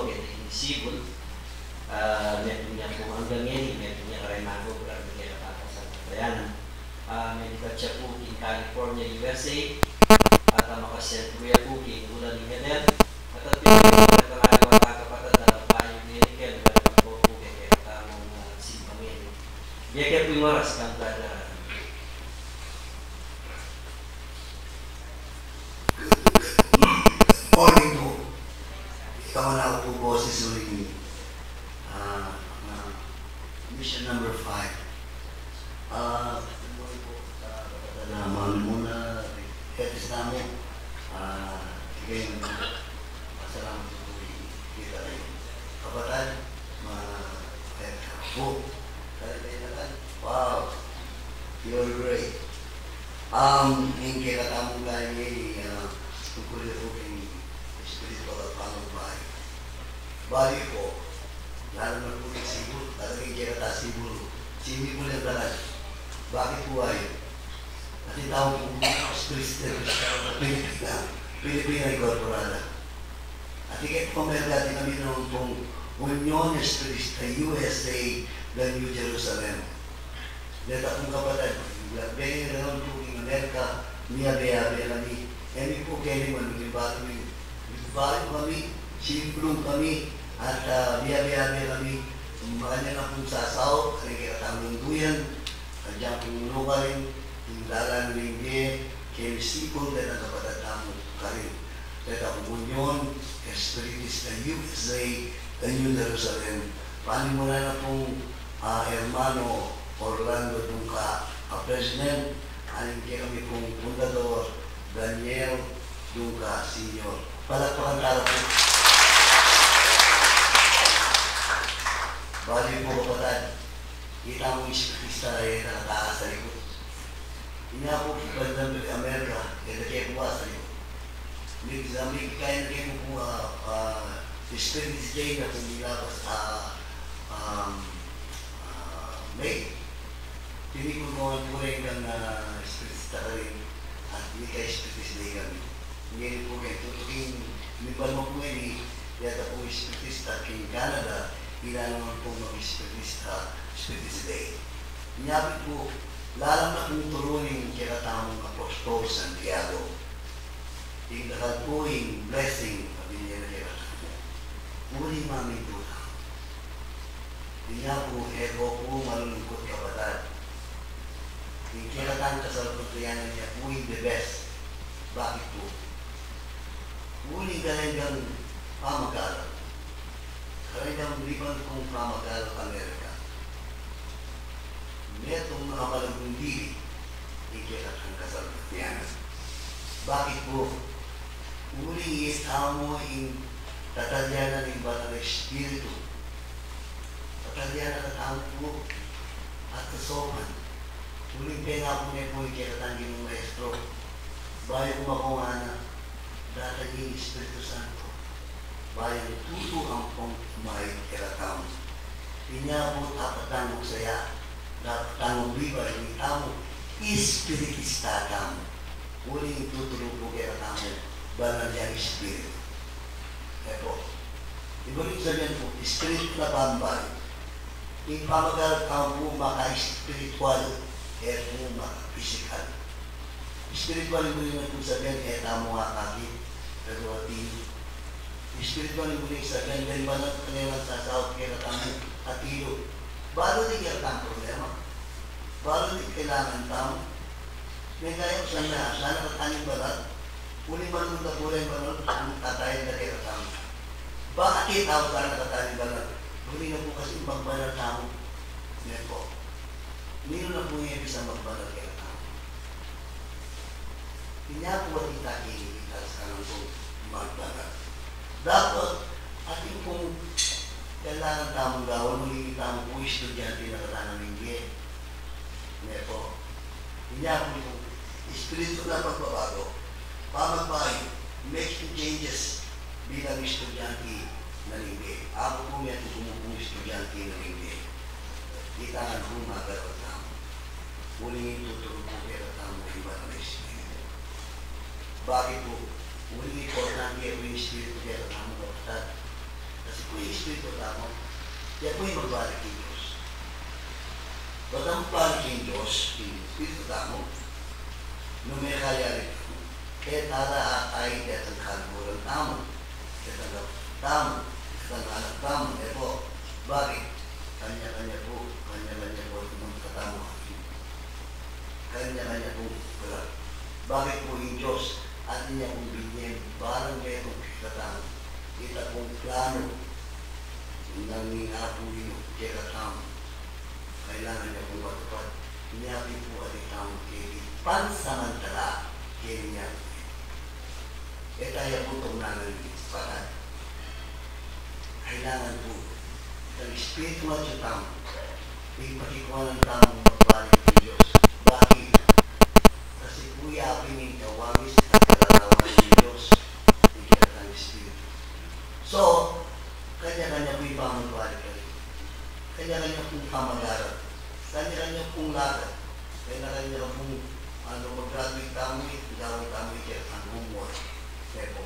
Iloilo, Sibol. Meron niya po hanggang ngayon, meron niya Raymago, grabe kaya sa Bayanan. Medical siya po in California, USA. At makasya po yan po in Ulan ni Hedel. At at pinag-aaral mga kapatid na payo medical, meron po po kaya tamang simpangin. Biya kaya po yung oras kang brother. Morning po. Ikaw na ako po boses ulit. Mission number 5. Morning po sa kapatid na mahal muna. Etis na mo. Sige yung masalamat po kita rin. Kapatid, po. Wow. You're great. Yung kikatamong gani, tungkol na po yung spiritual at pangbay. Bali po, lalo na po yung Sibol, talagang kikata Sibol. Sibol yung talag. Bakit po ay? Kasi tawag po mga spiritual na Pilipina Incorporada. At ikit po meron natin kami noong pong Union Spiritual USA, the New Jerusalem. Dito akong kapatid, gaya naman po yung Amerika, niya-beya-beya kami. Kami po kaya naman, nagbago kami, simplong kami, at biya-biya kami. Makanya na pong sasaw, kaya tamang duyan, at dyan pong lukarin, yung dalan ng India, kaya Sibol, dahil nagkapatatamo ka rin. Dahil akong Union, Espiritis na USA, the New Jerusalem. Paano mo na pong Hermano Orlando Dunca, President, aling kaya kami pong fundador, Daniel Dunca Sr. Palakpakan tala po. Bali po kapatid, kita mo ispitista ay nakataas sa likod. Ina po President ng Amerika, kaya kaya po sa likod. May kaya na kayo po Spiritus Day na kung nilabas sa May. Pinikul mo ang pulay ng Spiritista ka rin at hindi kayo Spiritus Day kami. Ngayon po kayo, tutukin, minibal mo po ngayon, yata po Spiritista king Canada, ilan naman po mag-Spiritista Spiritus Day. Inyapit po, lalang na kong turunin kinatamong Apostol Santiago. Tingnan po yung blessing, pamilya na kinatamong. Uli mami po. Tingnan po, eko po malulungkot kapatid. Yung kinatang kasalukriyanan niya, uling the best. Bakit po? Uling galang pamagalang. Karanigang liban kong pamagalang Amerika. Metong mga malagong dili, yung kinatang kasalukriyanan. Bakit po? Uling iitamo yung tatalyanan ng Batang Espiritu. Tatalyanan na tamo po at kasoman. Uling pena po niya po yung kinatangin ng maestro. Bayan ko makuha na datagin Espiritu Santo. Bayan tuto ang pong may kinatang. Pinya po tapatang saya. Tapatang biba yung tamo. Espiritista tamo. Uling tutulong po kinatang banal niyang Espiritu. Ito. Ibalik sabihin po, Espiritu na pambay. Yung pamagal ang po maka-espiritual at po maka-physical. Espiritual yung muli na po sabihin, eta mo nga kakit, pero atin. Espiritual yung muli sabihin, dahil ba na kanilang sasawag kaya kami atilo. Balo di kaya ang problema. Balo di kailangan tamo. May kaya ko sana kataning balat. Uling manong na po rin manong tatayin na kaya tamo. Bakit tao sana kataning balat? Huli na po kasi magbanal tamo. Yan po. Meron na po yung ibig sa magbanal kaya tamo. Kanya po at kita sa kanang po magbanal. Dapat ating pong kailangan tamong gawin, magiging tamong po estudyante na katanang lingge. Yan po. Kanya po yung espiritu na pagbabago. Pamagbahay, make changes bilang estudyante na lingge. Ako po yan kung estudyante na lingge. Kita nga po magkaroon tamo. Huling tutulong po kaya tamo iba na espiritu. Bakit po? Huling importante yung espiritu kaya tamo kapatid. Kasi po yung Espiritu tamo, yan po yung magbalik yung Diyos. Ba't ang magbalik yung Diyos, yung Espiritu tamo, nung may kaya rin ako, kaya tara ay datang kalburan tamo, datang tamo, datang anak tamo, eh po, bakit? Kanya-kanya po ng katamo. Kanya-kanya po wala. Bakit po yung Diyos at niya pong binyen, parang kaya itong katamo, kita pong plano ng ningapuhin yung katamo. Kailangan niya pong matupad. Niyapi po at itamo kaya pansamantala kaya niya. E tayo po itong nangalit para kailangan po ang Espiritu at yung tamo, may pakikuha ng tamong magbalik ng Diyos. Bakit? Kasi po yapin yung kawangis at kalarawan ng Diyos, yung kaya ng Espiritu. So, kanya-kanya po yung pamagbalik ka rin. Kanya-kanya pong pamag-aral. Kanya-kanya pong lagat. Kanya-kanya pong mag-graduate tamo ito, gawin tamo ito ang homework. Kaya po,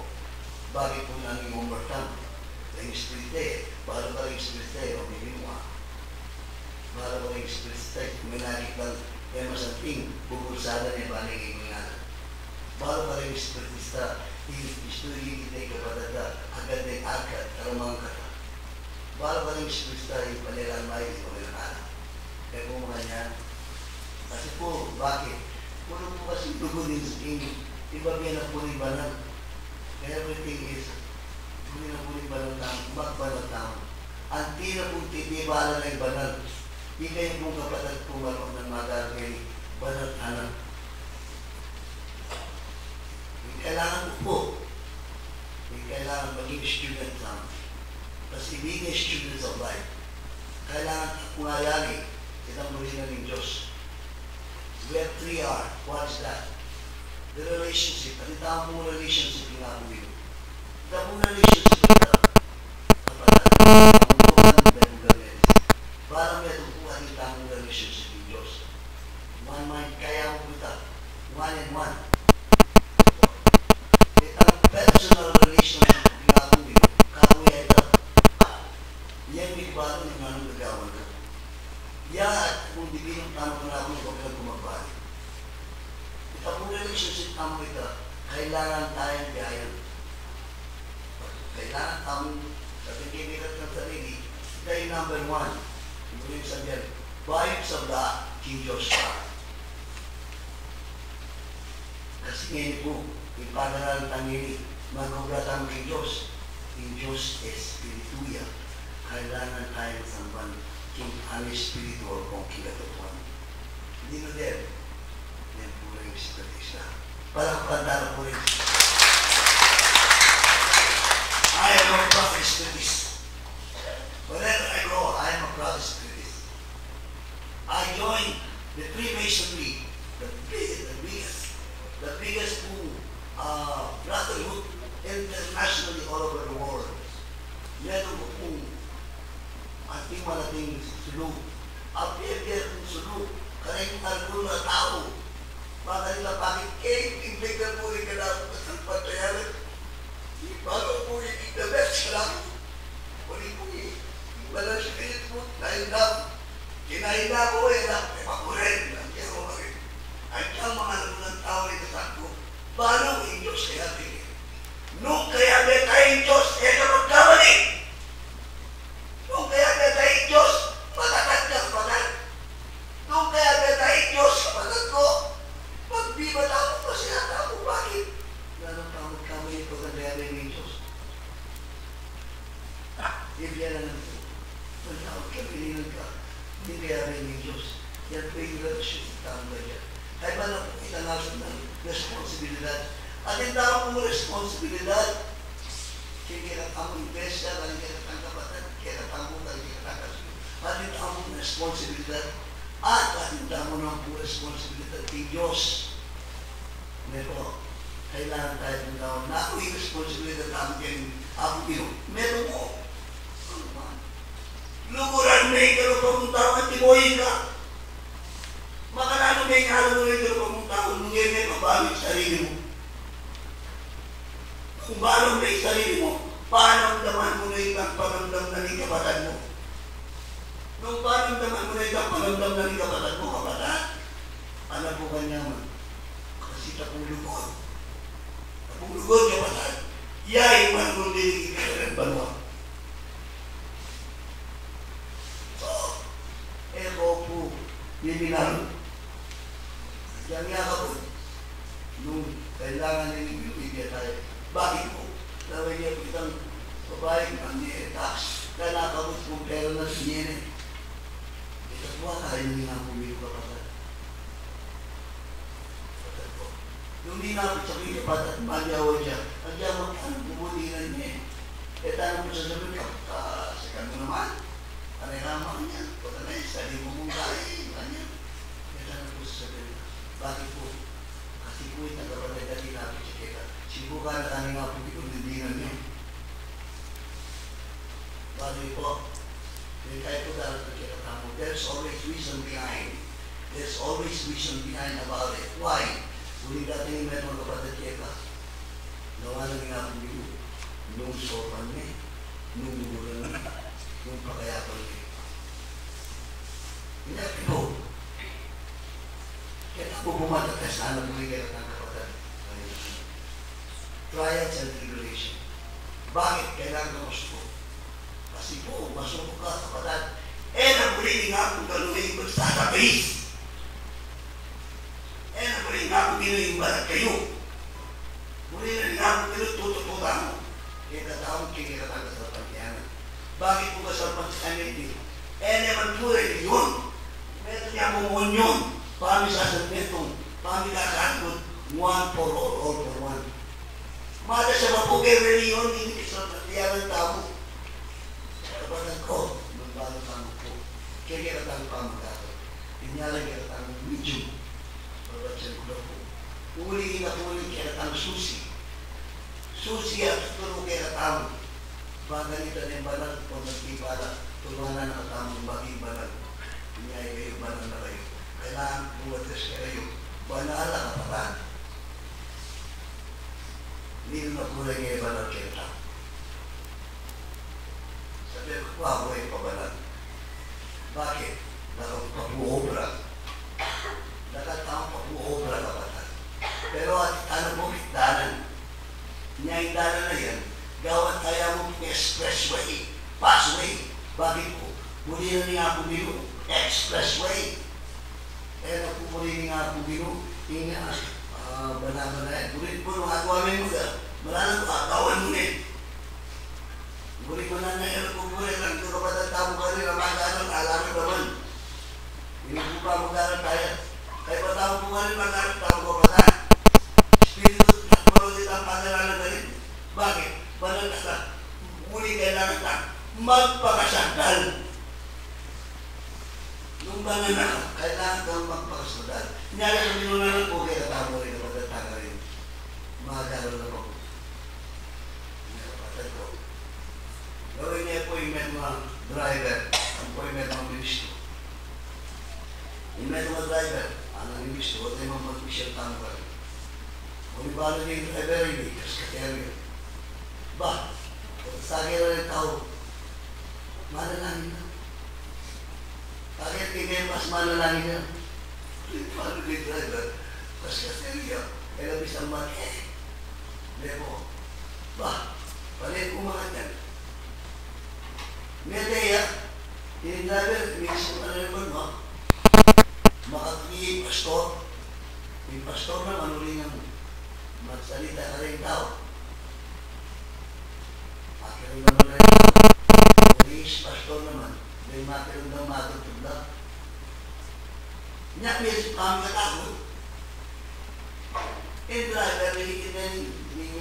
bakit po nanging homework tamo? Ang Espiritu baru ka rin Espiritu o bibinwa. Baru ka rin Espiritu, kung may nakikita kaya masanting, bubulsadan niya panigay ng nga. Baru ka rin Espiritu, Espiritu kita kapatada, agad na agad, karamang kata. Baru ka rin Espiritu, yung panilamay, yung panilamay. Kaya po mga niya, kasi po, bakit? Puro po kasi dugunin sa tingin, iba biya na puri banal. Kaya everything is, hindi na po yung banal tamo, magbanal tamo. Ang tira pong titibala na yung banal. Di kayo pong kapatid po marunong ng magagawin banal anak. Kailangan po. Kailangan maging student tamo. Kasi being a student of life, kailangan kungalali itang muli na ng Diyos. We have 3R. What is that? The relationship. Ang tama pong relationship yung ako yun. The relationship kita kapag parang may tukuhan yung tamang relationship ng Diyos. One mind, kaya mo kita. One and one. Itang personal relationship yung ako yun. Kakuya ito. Yan may bago yung anong gagawan ka. Yan, kung di binong tamang na ako yung huwag na gumabali. Itang relationship tamang ito, kailangan tayong gayan. Kailangan tamang kapigibigat ng sarili. Ito yung number 1. Ibig sabihin, vibes of the King Joshua. Kasi ngayon po, ipadaral tangili, magugatan ng Diyos. Yung Diyos Espirituya. Kailangan tayo samban King ang Espiritu kung kinatutuan. Hindi na din. Yan po rin Espiritu. Parang pandara po rin. I am a prophet spirit. Wherever I go, I am a prophet spirit. I joined the Freemasonry, the biggest brotherhood internationally all over the world. Meron ko pong ating malating sulog. Apir-apir kong sulog. Kanay kong na tao. Baka nila bakit ibig na po rin ka na sa patayaran. Bago po yung the best lang. Uli po yung balang spirit po, nahinap. Kinahinap ko eh, papurin. Kaya ko rin. At ang mga nagulang tao rin sa ko, bago yung Diyos kaya rin. Nung kaya may tayong Diyos, kaya ka magkamali. Nung kaya may tayong Diyos, matatag ka kapatid. Nung kaya may tayong Diyos, kapatid ko, pagbibat ako pa siya ako, bakit? Ganun pa magkamali ko kaya may Diyos. Ibigyan na natin. Pagkakot ka, pilihan ka. Hindi kaya rin ng Diyos. Yan po yung relasyon sa tama niya. Kaya ba na po itanasod ng responsibilidad? At yung tao pong responsibilidad, kaya ang investa, kaya ang kapatid, kaya ang kasunod. At yung tao pong responsibilidad, at yung tao ng po responsibilidad ng Diyos. Meron, kailangan tayo ng tao na ako yung responsibilidad namin kayo, ako yun. Meron mo. Luguran may kalupang tao at timoyin ka. Makalano may kalupang may kalupang tao, nung yan may mabalik sarili mo. Kung balong may sarili mo, paano ang daman mo na yung pagpapang Nung paramdaman mo na ito, paramdam na rin kapatid mo, kapatid. Alam po kanyaman. Kasi tapong lugod. Tapong lugod, kapatid. Yay, man kung diligid ka banwa. So, ko po, bibilang. Yang nga po, nung kailangan nila ibigay tayo. Bakit po? Daway niya po itang babaeng ang tax na nakabot kong pera na sinyenin. Ito po, kaya nyo nga pumilo kapatid. Kapatid po. Yung di na po sa kanya kapatid, magyawa siya. Kaya magkano bumulinan niya eh. Kaya tanong po sa sabi ka, sikan mo naman. Anay naman niya. Pagka na yun, sali mo mong kaya. Kaya tanong po sa sabi ka. Bakit po? Kasi po yung nagkapatid na tinapit siya kita. Sibukan na kami nga po itong dindingan niya. Bakit po? Hindi kayo po dahil na kita tamo. There's always reason behind. There's always reason behind about it. Why? Kung dating may mga kapatid kita, nawa na nga po yun. Nung sopan niya, nung mura niya, nung pakayapan niya. Hindi po. Kaya po bumatatas na alam mo yung kaya ng kapatid. Trials and tribulation. Bakit kailangan ka masuko? Kasi po, masuko ka kapatid. Nabulitin nga kung galuhin ko sa base. Nabulitin nga kung ginuhin balat kayo. Bulitin nga kung tinututututan mo. Kaya katawag kikikataga sa pagkiyanan. Bakit po ka sa pagkiyanan dito? Naman po rin yun. Meron niya mong yun. Paano sasabihin paano kakakot? One for all for one. Mada sa mapugay reliyon, hindi sa pagkiyanan tao. Kapatid ko, magbago tamo po. Kaya kaya tamo pamagato. Inyala kaya tamo medium. Babatsan ko na po. Uli na po ulit kaya tamo susi. Susi at tutulong kaya tamo. Baganita ng banal o nagtipala. Tulungan na tamo baging banal. Inyay kayo banal na kayo. Kailangan buwatas kayo. Banal na kapatan. Hindi na po rin kayo banal kayo tamo. Sabi ko, ako ay pabalan. Bakit? Nakapapuobra. Nakataong papuobra kapatid. Pero at ano po, dalan. Niya yung dalan na yan, gawat kaya mo expressway, passway. Bakit po? Muli na niya ako bino, expressway. Kaya napupuli niya ako bino, yung banaba na yan. Muli po, nung agawamin mo ka, malalang ko, agawan mo rin. Muli ko na na ko muli lang ito kapatid tamo ka rin ang mag-aaral, alamin naman. Hindi po pa mag-aaral tayo. Kaya pa tamo po ka rin mag-aaral, tamo ko kapatid. Espiritu at marulit ang pag-aaral na rin. Bakit? Banal ka sa muli kailangan ka magpakasandal. Nung banal na ka, kailangan kang magpakasandal. Nyala sa minunan po kaya tamo rin kapatid tayo rin. Mag-aaral na po. Kapatid ko. Gawin niya appointment mga driver, appointment mga ministro. Appointment mga driver, ang ministro, huwag tayo mag-official tamo ka rin. Kung ibalo niya yung driver, hindi, kasi kateryo. Ba, sagay na rin tao, manalangin na. Bakit kaya mas manalangin na? Ibalo niya yung driver, kasi kateryo, kaya labis ang mati. Lebo, ba, palit umangat yan. Medaya, yung driver, minsan na naman mo, makakagiging pastor. Yung pastor naman, uli nga magsalita ka rin tao. Makirin naman rin tao. Police, pastor naman, may makirin naman matutugla. Niya, minsan kami katakot. Yung driver, nilikin na yung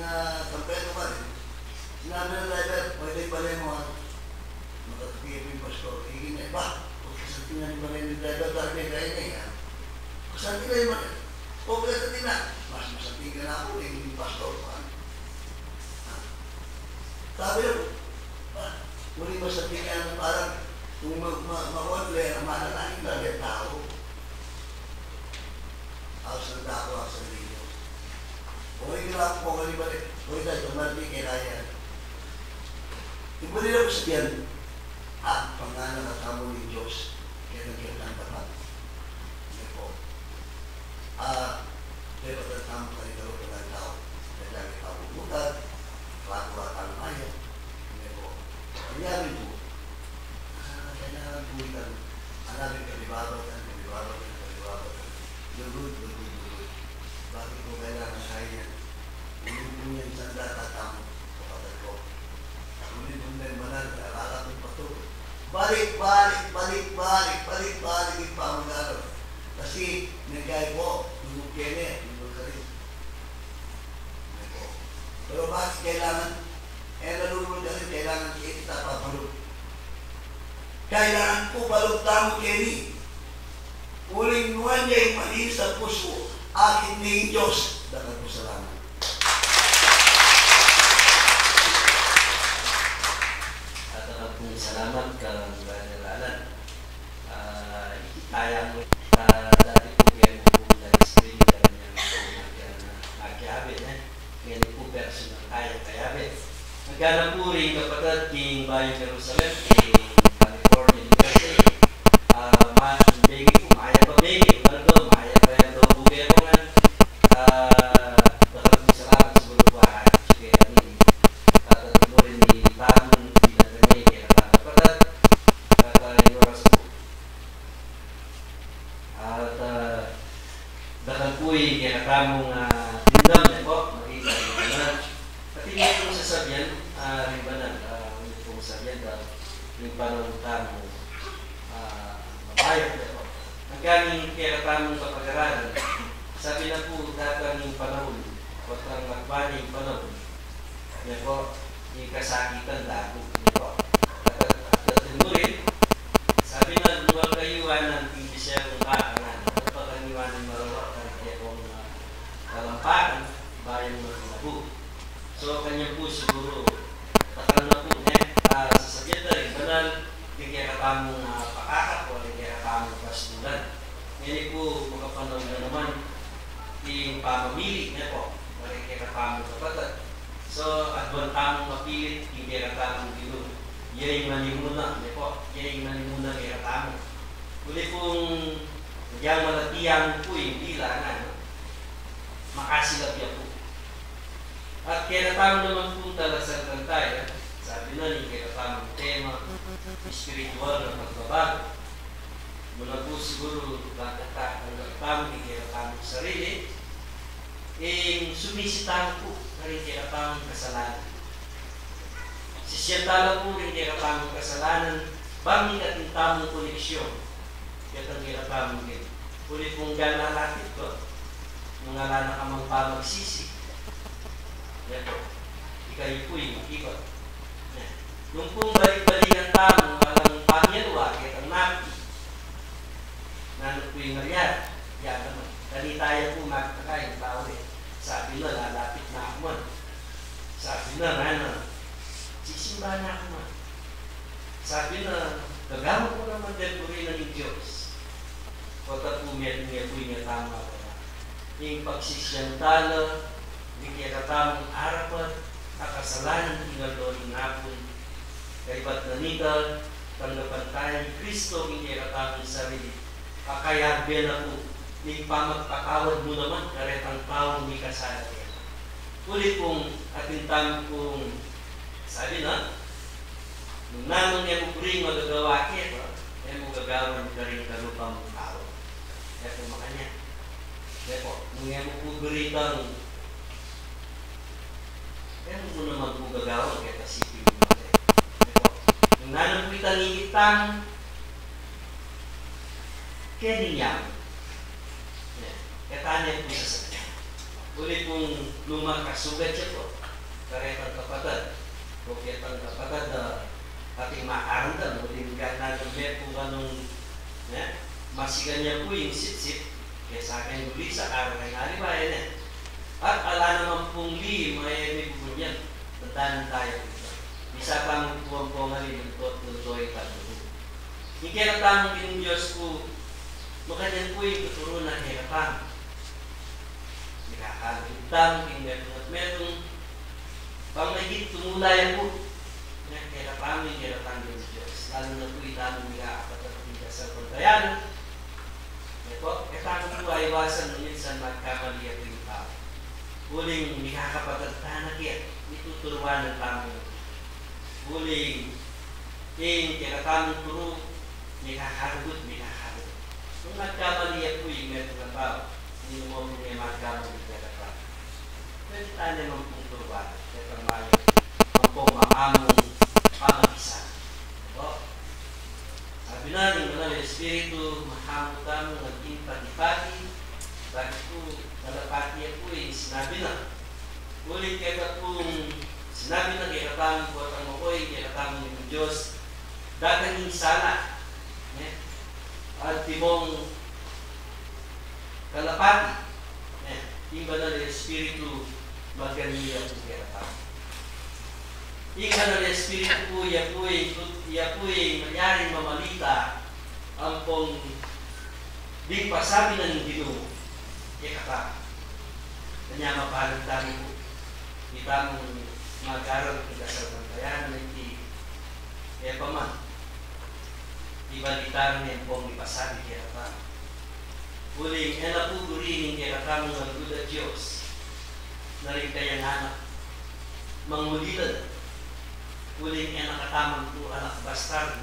kampeto pa rin. Sinabi ng driver, pwede pala mo makatapigay mo yung pastor. Higin na iba. Kung kasantin na naman yung driver, dahil kaya na yan. Kasantin na naman. O kasantin na. Mas masantin ka na ako, yung pastor pa. Sabi ko, muli masantin ka na parang kung makontle ang manalangin na rin tao. Ako sa dako, ako sa video. Kung hirap po, kalibalik. Kung ito, tumarti kaya yan. Iba nila ko sa diyan. pangalan at amo ng Diyos, kaya nagkirtan tapat. Hindi po. Pero tatamo ka rin gawin ng tao. Kaya lagi kabubutan, lakulat ang mayo. Hindi po. Kanyari po. Kailangan po ikan. Hanapin kalibarotan. Lugod. Bakit po kailangan kaya yan? Ulit yan sa datatamo. Kapatid ko. Ulit may manal. Alala kong pato. Balik yung pamagano. Kasi nagay po, tulog kene, tulog ka rin. Pero bakit kailangan? Nalulunod ka rin, kailangan kita papalog. Kailangan po palog tamo kene. Uling nuwan niya yung mali sa puso, akin ni Diyos. Dapat po salamat. At pong salamat ka, Brother Alan. Kaya mo, dati po kaya mo po na-explain ka niya magkabit. Kaya po person ng kaya-kayabit. Nagkana po rin kapatid king Bayong Jerusalem, king California University. Bagi po, maya pa bagi. Maya pa yan daw po kaya po nga. Dapat po salamat sa mga buwan. Kaya ni, tatati mo rin ni Tamon, pinagani, kaya kapatid. Yung oras po. At dapat po'y kaya kamong tindam niya po, makita niyo na. At hindi po sasabihan, rimbanan, hindi po sasabihan yung panahon tamo mabayot niya po. Ang kaming kaya kamong kapag-aralan, sabi na po dapat yung panahon, o ang magbaning panahon, niya po, yung kasakitan dapo niya po. At mo rin, sabi na luwag kayuan ng pimbisya ng bakangan, at pagkaniwan ng marawakan kaya pong kalampakan, bayan ng nabu. So, kanya po siguro, takal na po niya, sasabihan na rin, banal, kaya katamong pakakap o kaya katamong pastulan. Ngayon po, makapanong na naman, yung pamamili niya po, kaya katamong kapatid. So, at buwan tamong mapilit, kaya katamong gino. Yan yung malimuna, niya po, yan yung malimuna kaya katamong. Uli pong, yung malatiyang po yung bilangan, makasilapya po. At kaya katamong naman po talasal ng tayo, sabi na rin kaya katamong tema, spiritual na pagbabago. Mula po siguro bakit ang tamang ikiratang sarili, sumisitang po na rin ikiratang kasalanan. Sisyantala po rin ikiratang kasalanan, bangin at yung tamang koneksyon. Kaya ikiratang din. Ulit pong gana natin ko, mga lana ka mang pamagsisi. Yan po, ikayo po yung makikot. Yung pong balik-balik ang tamo, walang pangyawa, kaya ang napi. Nano po yung naryat. Yan naman. Dali tayo po magkakain tao eh. Sabi na, lalapit na ako man. Sabi na, nana, sisimba na ako man. Sabi na, gagamot ko naman din po rin ng Diyos. Pagka po meron niya po yung tama ko na. Yung pagsisyantala, hindi kaya katamang arapat, kakasalanan, ingaldorin hapon, kay ba't nanigal, tanggapan tayo ni Kristo, hindi katamang sarili. Kakayagbe na po, may pamagpakawad mo naman, karetang taong may kasala niya. Ulit pong atintang pong, sabi na, nung namang niya mo rin magagawa kaya, kaya mo gagawan ka rin kalupang tao. Kaya po makanya. Kaya po, nung niya mo po beritang, kaya mo naman po gagawan, kaya tasipin mo natin. Kaya po, nung nanang po itangitan, kaya niya. Kaya tanya po sa sakya. Ulit pong lumakasugat siya po. Karetang kapatid. O kitang kapatid na ating makaramdam. Ulit ka na namin po anong masigan niya po yung sit-sit. Kaya sa akin uli sa araw ng alibayan. At ala naman pong li, may bubunyan. Tandaan tayo dito. Isa pa mong puwang po nga rin ng tutoy ka doon. Hindi kaya tamang yung Diyos po, makanya po yung tuturunan niya pa. Nakakalitang, yung metong at metong, pang naging tumulayan po. Kaya kami, kaya kami ng Diyos. Lalo na po itang mga kapatid sa pantayan. Ito, katang po ay iwasan nung minsan magkamali at yung tao. Huling mikakapatid tanakit, ituturuan ng tamo. Huling kaya kami turo, mikakarugot. Kung magkamali at po yung meron ng tao, hindi mo po niya magkamali kaya kami. Pwede tayo naman pong turuan. Kaya kami pong maamong pamag-isa. Ito. Sabi na yung Banal na Espiritu, mahamon kami naging pati-pati. Bakit po, kalapati po sinabi na. Ulit kaya pong sinabi na kaya kami po at ang makoy, kaya kami ng Diyos, dagang sana. At timong kalapati. Yung Banal na Espiritu, magganiya po kaya kami. Yung Banal na Espiritu po, iya po mayaring mamalita ang pong di pasabi ng Ginoo, kaya kami. Kanya mapalag tayo po. Kita mong mag-aral ng kasalantayan na hindi kaya pa man. Ibalitan niya pong ipasabi kaya kami. Huling, na po gurihin kaya kami ng Buda Diyos na rin kaya anak mangulilan. Huling nakatamang po anak bastard,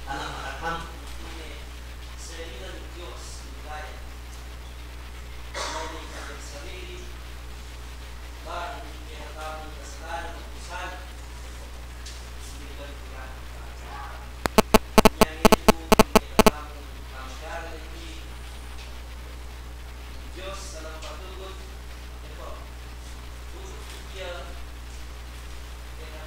anak nakatamang sa ililan ng Diyos, ligaya. Huling sa sarili, parang hindi nakatamang kasalanan ng pusan, hindi ba ito Nyangin po, hindi nakatamang kamagalan ng Diyos sa lang patugot. Ito, tutut siya, kaya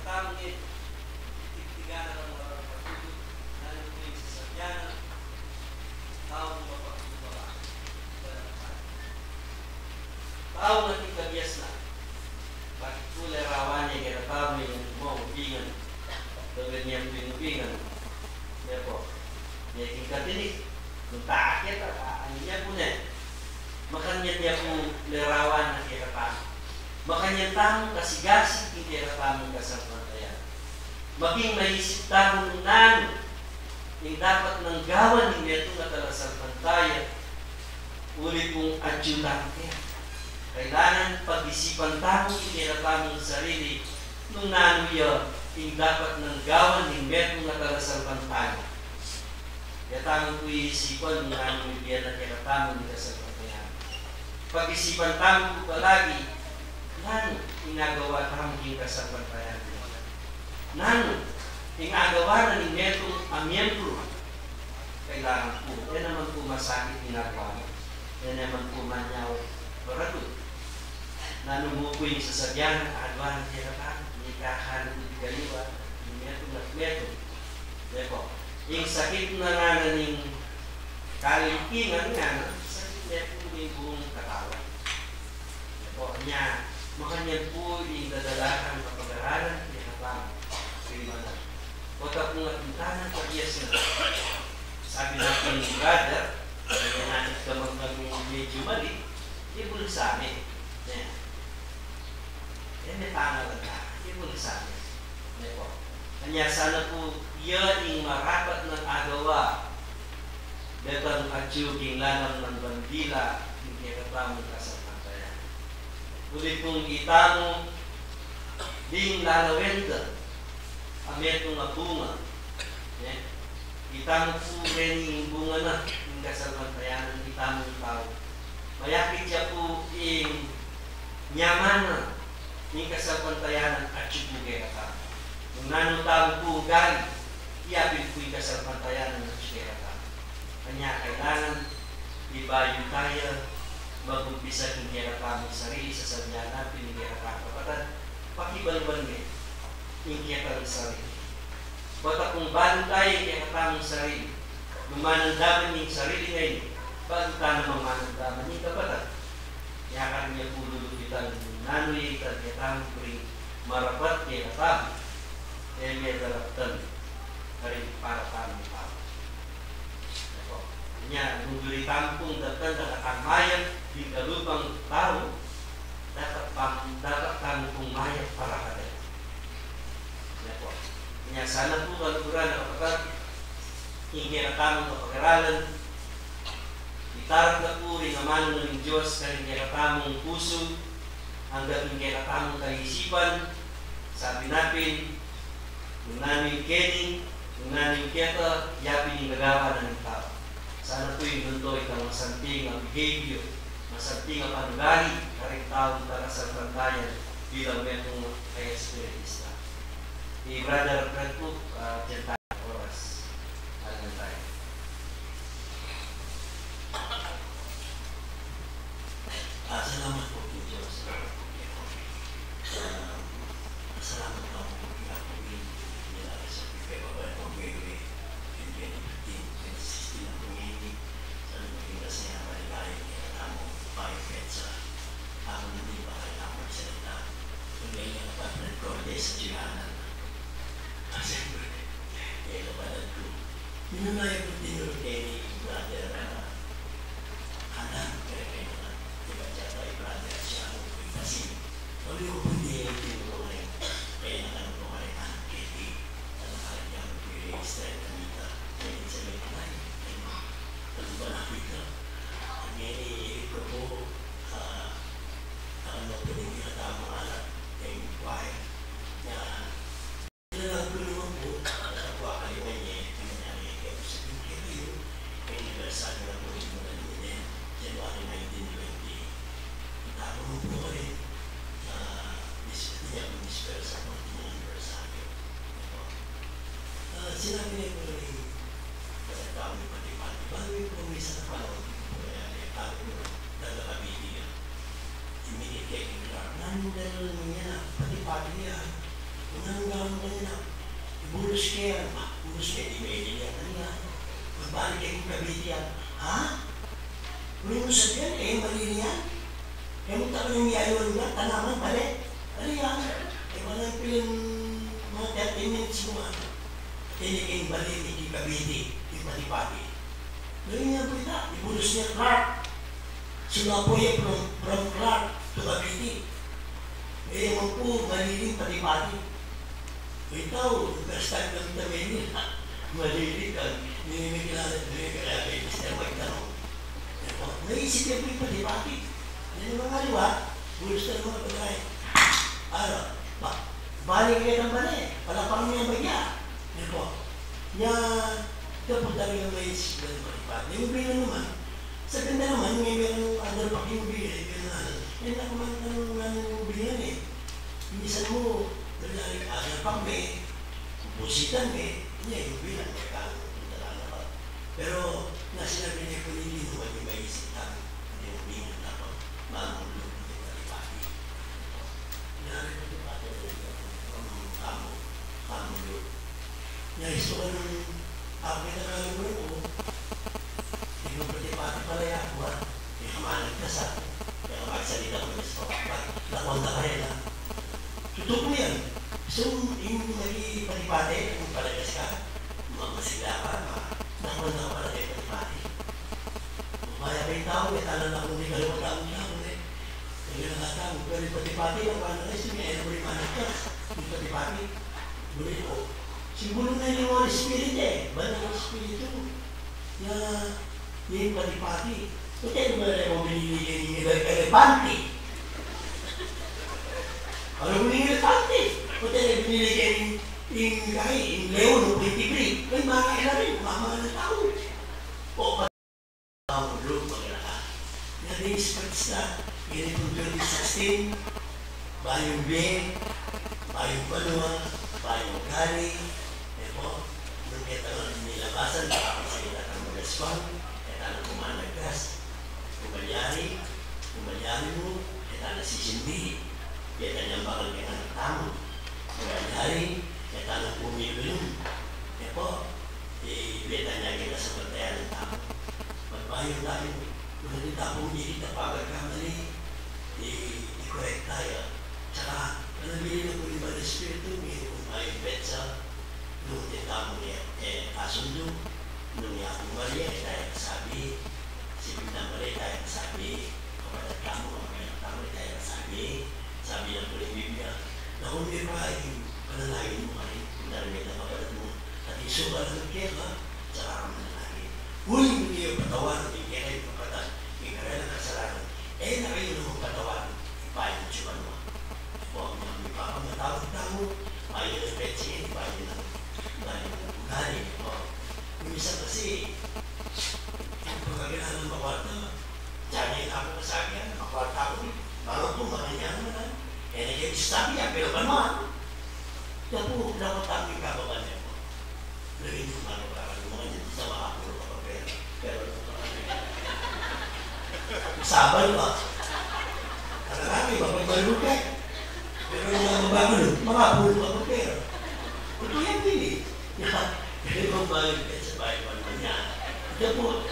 Katangin, titigtiganan ng mga pagtulog, nanutuin sa sadyanan, taong mapagtulog. Taong nating kabias na, bakit po larawan niya kaya tao yung mo, ubingan, tulad niya ubingan, kaya po, niya iting katinig, kung taakit, ano niya po na, makanya niya po larawan na kaya tao. Makanya tamong kasigasig hindi tamong kasamantayan. Maging maisip tamong nano yung dapat nang gawan ng neto na talasamantayan. Uli pong adjunante. Kailangan pag-isipan tamong hindi tamong sarili nung nano yun yung dapat nang gawan ng neto na talasamantayan. Kaya tamong po iisipan nung nano yung hindi tamong kasamantayan. Pag-isipan tamong po palagi nano inagawa tamang kasamantayan. Nano inagawa na ni netong amyembro. Kailangan po. Yan naman po masakit ginagawa mo. Yan naman po manyaw. Paragot. Nano mo po yung sasadyan, agawa ng tirapan, hindi kakahan ng galiwa, yung netong nagmeto. Deko, yung sakit na nga na ng kalimtingan nga, sakit netong yung buong katawan. Deko, niya, makanya po yung dadalakan kapag-aralan niya kapag kaimanan. Wata po nga pintanan pag-yes na. Sabi natin yung brother, kaya natin kamag medyo mali, ibul sa amin. May tanga lang na, ibul sa amin. Kanya sana po yan yung marapat ng agawa datang atyuging lanang ng bandila hindi katamang kasamantayan. Ulit kong itamo ding lalawenda ametong nga bunga. Itamo po rin yung bunga na yung kasamantayan ng itamong tao. Mayakit siya po yung nyamana yung kasamantayan at tsukugera ka. Kung nanong po gali, iyapin po yung kasamantayan ng tsukugera ka. Kanya kailangan ibayo tayo mag-umpisa yung kaya tamang sarili sa sadya natin, yung kaya tamang kapatid, pakibalban ngayon, yung kaya tamang sarili. Bata kung bago tayo yung kaya tamang sarili, lumanandaman yung sarili ngayon, bago tayo mamanandaman yung kapatid. Yakan niya po lulupitan, nanoy, kaya tamang puri, marapat kaya tamang, kaya may daraptan, rin para tamang tao. Kanya, nung duri tampong datan na katamayan, Di kalupang tao, dapat kang pumayag para ka din. Yan po. Kaya sana po kalukuran na kapatid, hindi na tamang kapag-aralan, itarap na po rin ang mano ng Diyos na hindi na tamang puso, hanggang hindi na tamang kaisipan. Sabi natin, yung namin kening, yung namin keta, yapin yung nagawa ng tao. Sana po yung mundo itang masanting ang behavior, masanting ang panugali, karing tao para sa pantayan bilang metong kaya spiritista. Brother Fred po, dyan tayo oras. Alam tayo. Salamat po po Diyos. Salamat po po po nila sa pagpapabay po gagawin in 2015, 2016 na pumili sa maging kasaya maligay na tamong pahifet sa amon hindi ba kaya magsalita kung ngayon ang partner ko sa Jihanan. Siyempre, kaya nabalan ko. Minunay ko tinuro kayo ni brother Hanan, kaya kayo na diba siya tayo brother siya ako ko kasi wala ko po hindi yung tinuro kayo kaya nakanong ko kayo Hanan Kitty na nakalagyan ko yung extra kanita kaya sa may kanay ano ba nakita ang ngayon ko po ano po din kinatama alat kayong buhay na kailangan ko naman po nakakuha kayo niya yung nangyari kayo sa pinagkaya kayo kaya naglasabi na po rin mo na namin January 1920 itako mo po kayo sa mispera sa mga aniversario. Sinabi niya po rin tao ni Pati-Pati bago yung promisa na panahon tao ko nagkakabiti immediate kay Clark nanong gano'n naman niya Pati-Pati niya kung anong gawin mo kanina ibulos kaya bulos kaya di-mail niya kanina magbalik kayo kong kabiti yan ha? Kung mo sabihan mali niya kaya mo taka yung yayawan nga tanaman balik ano yan wala yung pilang mga 30 minutes mo tiniging balik hindi kabiti yung Pati-Pati gawin niya po ita ibulos niya Clark sulapoy from Clark to Kabiti mo po maliling Pati-Pati ikaw first time kami tamin maliling ka hindi may kilala kaya Mr. White tanong naisip niya po yung Pati-Pati yan yung mga liwa bulos na mga pagkay balik kayo ng bali palapang niya bagya yan po niya dapat talaga may isip na Pati-Pati yung bila naman sa ganda naman may meron other pack yung bila yan na kuman ng bila minsan mo naglaring other pack may pupusitan niya yung bila pero nasinabi niya ko hindi naman yung may isip yung bila dapat mamulog yung Pati-Pati nangyari ko yung Pati-Pati kamulog niya iso ka ng akin na kalulog ko yung Pati-Pati pala ako yung kamanag ka sa kaya magsalita ko sa nakwanta ka rin tutok mo yan so yung naging Pati-Pati kung palagas ka mamasila ka nakwanta ka pala kayo Pati-Pati maya pa yung tao talan ako may kalawang taong niya kaya nakatang pero yung Pati-Pati ang paano na ito may ano rin managkas yung Pati-Pati bulit ko siguro na yung Holy Spirit banang Espiritu na yung Pati-Pati kaya naman na yung binigyan yung elepante ano yung elepante kaya na binigyan yung leon o pintigri may mga ina rin mga tao o pati loob mga na rin sports na ganitong 2016 bayong Ben bayong Banua bayong Gani nung kita nilabasan nakapasalita ng mga spam kita na kumanagkas kumalyari mo kita na sisindi kita niya bakal kita ng tamo kumalyari kita na pumibulong kita niya kita sa pagtayan ng tamo magbayong tayo kung hindi tapong hindi na pagkakamali i-correct tayo tsaka panabili na po yung mga Espiritu may kumayong betsa nung tintamo niya kasundo nung niya akong Maria tayo kasabi si Pinang Maria tayo kasabi sabi ng tuloy Biblia, na kung may maaaring panalangin mo kayo, kung narinig na kapalat mo, at isuka ng kaya, saka ka manalangin. Huling mo niyo patawan, hindi kayo papatat, may karela kasalanan, na kayo naman patawan, ipahin mo siya mo. O, may papamatawag tao, ayaw ng petsi, ipahin ng ugali. Minsan kasi, yung pagkagalanan ng makwarta, dyan ako kasagyan, makwarta ko, parang po, makanyan naman. Nag-i-stop yan, pero panuan. Yan po, dapat ang kababan niya po. Lagay yung mga niya, sa makapulo ka pa pera. Pero, sabay ba? Karami, mapagbalog ka. Pero mga mababalog, makapulo ka pa pera. Ito yan din eh. Pero yung balik ka sa bahay pa naman yan. Yan po,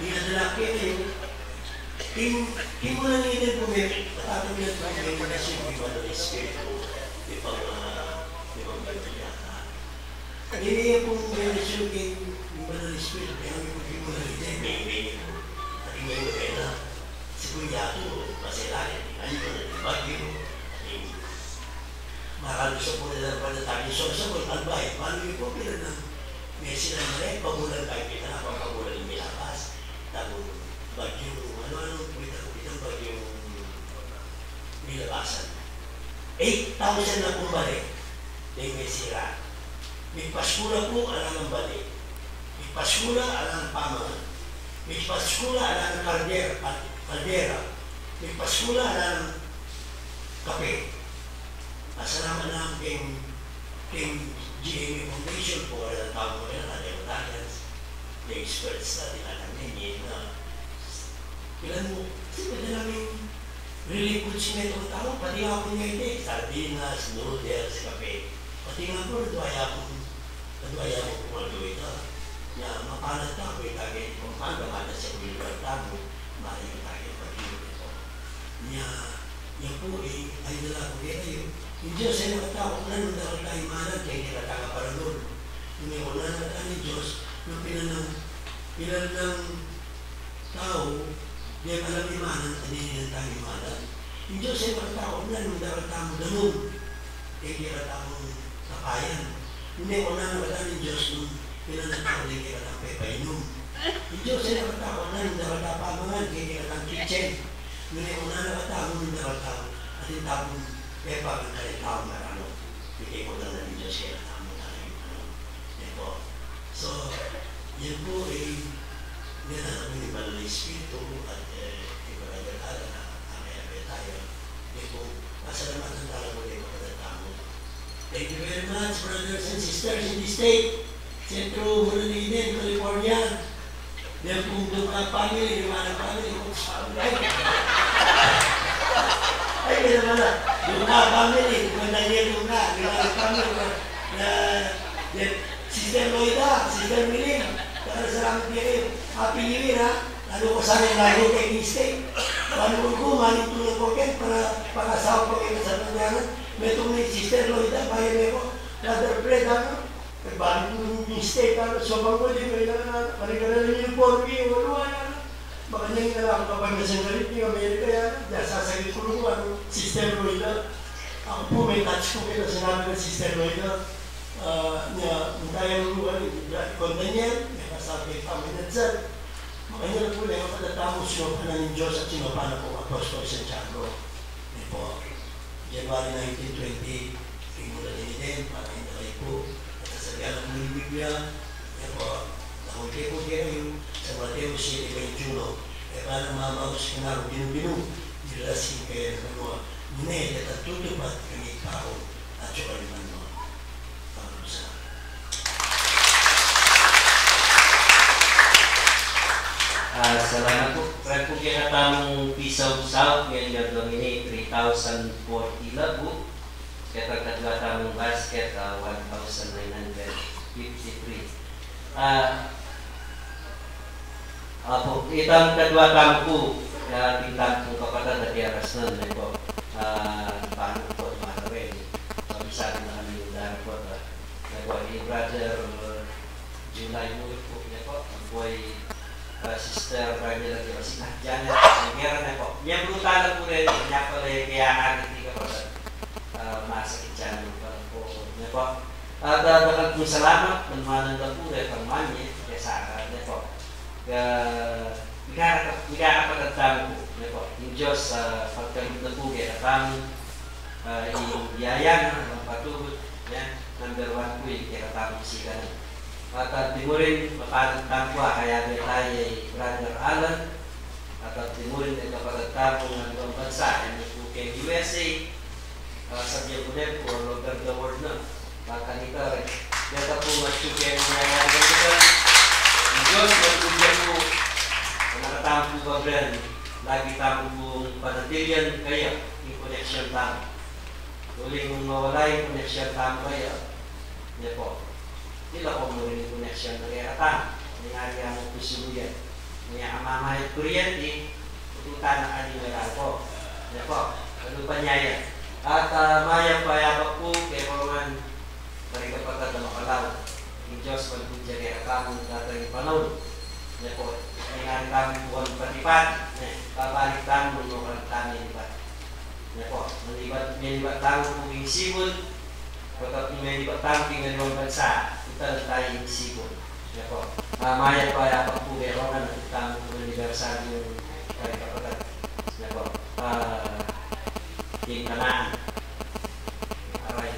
pinadala kayo. Kim mo lang yun po, natatamilan pa yung relasyon ng iba ng Espiritu, ibang gano'n yata. Hindi pong relasyon ng iba ng Espiritu, kaya may mo lang yun, may po. At yung ngayon kayo na, si Kunyato, masilayan, ano yun, bagyo, makalusok po nila ng panatagin. So, sa mga albay, paano yun po, pinag may silang rin, pamulan kayo, pinakapamulan yung milabas, tapos bagyo, ano, pitang bagyo nilabasan. 8,000 na po balik, may sira. May paskula po, alam ng balik. May paskula, alam ng pamangan. May paskula, alam ng kaldera. May paskula, alam ng kape. Masalamat lang kay GMA Foundation po, alam ng tao mo rin, alam ng Italians, the experts natin, alam ninyo na ilan mo, kasi pwede namin relief goods na itong tao, pati nga po niya hindi, sardinas, noodles, kape. Pati nga po, nadwaya po kumagawin na, na mapalat na po yung tagay, kung paano mapalat siya kung yung tamo, maaari yung tagay pag-iwan ito. Yan po ay nala ko kayo. Yung Diyos ay nakatao, kung ano dapat tayo malat, kaya hindi nataka para doon. Yung may una na ni Diyos, yung pinan ng tao, di alam imanan, hindi tayo imanan. Yung Diyos ay makatao na nung dapat tamo ganun. Hindi tamo kapayan. Hindi ko na nakatao ng Diyos nung pinanatao, hindi ka pepainom. Yung Diyos ay nakatao na nung dapat pamangan, hindi ka kitchen. Hindi ko na nakatao nung dapat tao. At yung tapong pepa, ang kaya tao marano. Hindi ko na ng Diyos kaya tamo tayo. Yan po. So, yan po ay ganaan ang iba ng Espiritu at ipagagalalan na may tayo. Hindi po, masalamatan talaga mo din kapatid-tamo. Thank you very much, brothers and sisters in the state. Centro Manalinen, California. Yan pong Duka family, Liwanag family, kung sa ay, kaya naman na. Duka family, kung nangyay Duka, Liwanag family, Sister Loida, Sister Miling, para salamat kayo. Happy New Year, ha? Lalo ko sana yung lalo kay Eastate. Paano ko, maling tulad po kayo para pakasawa po kayo sa panyanan. May itong may Sister Loida, bayan niyo ko. Brother Fred, ano? Balik ko yung Eastate, ano? Sobang ko, di ko ilan, parigalalan yung 4K, wala, ano? Baka niya yung nalakot pa pa sa galit yung Amerika, yan. Diyan sasagit ko nung, ano? Sister Loida. Ako po, may touch ko kayo na sinabi ng Sister Loida. Kaya luluhan kung Daniel, may kasabi kay Paminadzal. Makanya na po na yung patatapos yung ng Diyos at sinopana po Apostol Santiago. May po, January 1920, pinula din para hindi po. At sasabihan ng mga Biblia, may po, nakuli po kayo sa Mateo 7:21. Para mamaos ka na rin binubinu, nilasin kayo ng mga nunay at tutupat kami tao at yung kaliman mo. Salamat po. Kaya po kaya tamong Pisaw South, ngayon nga domini 3,040 labo. Kaya tagkatwa tamong basket, 1,953. Po, itang kadwa tamo po, tingtang po kapatid at yaras nun, po. Paano po, marawin. Sabi na kami yung dara po. Nagwa ni Brother July Mulit po, po. Ang buhay Sister Rania lagi, si Janet, ang meron na po. Yan brutal po rin, kaya pala kaya natin hindi ka po. po. At daghang pong salamat ng manang Lapure kang manye kaysa po. Mikakapagandang po. Yung Diyos sa pagkalit na po kaya katang iyayan ang patubot. Number 1 po yung kaya katang siganan. At di mo rin mapagandang po kaya may tayo ay Brother Alan. At di mo rin ay mapagandang po ng ibang bansa. Yan po kay USA. Sa Biyagunet po, all over the world na. Makanita rin. Dito po masyukin ang nangyayari dito. Ang Diyos, magpudyan po. Nakatama po ba, Bren? Lagi tamo pong panatilian kayo. Yung connection tamo. Uling mong mawala yung connection tamo kayo. Yan po. Sila po mo rin yung connection na kaya tamo. Nangyari ang pusuluyan. Ngayon, ang mamahit kuryente, pututan na kanila po. Yan po. Ano pa niya yan? At mayang payabak po kay Roman karigapagkat na makalaw. Yung Diyos magpudya kaya kamong datang panahon. Yan po. Ngayon kami buwan pati-pati. Babalik tayo ng mga kami libat. Yan po. Malibat tayo po yung sibol. Pagkat malibat tayo yung ibang bansa, ito tayo yung sibol. Yan po. Mayang payabak po kay Roman at tayo po ng anibersaryo yung karigapagkat. Yan po. Yung kanaan. Aray.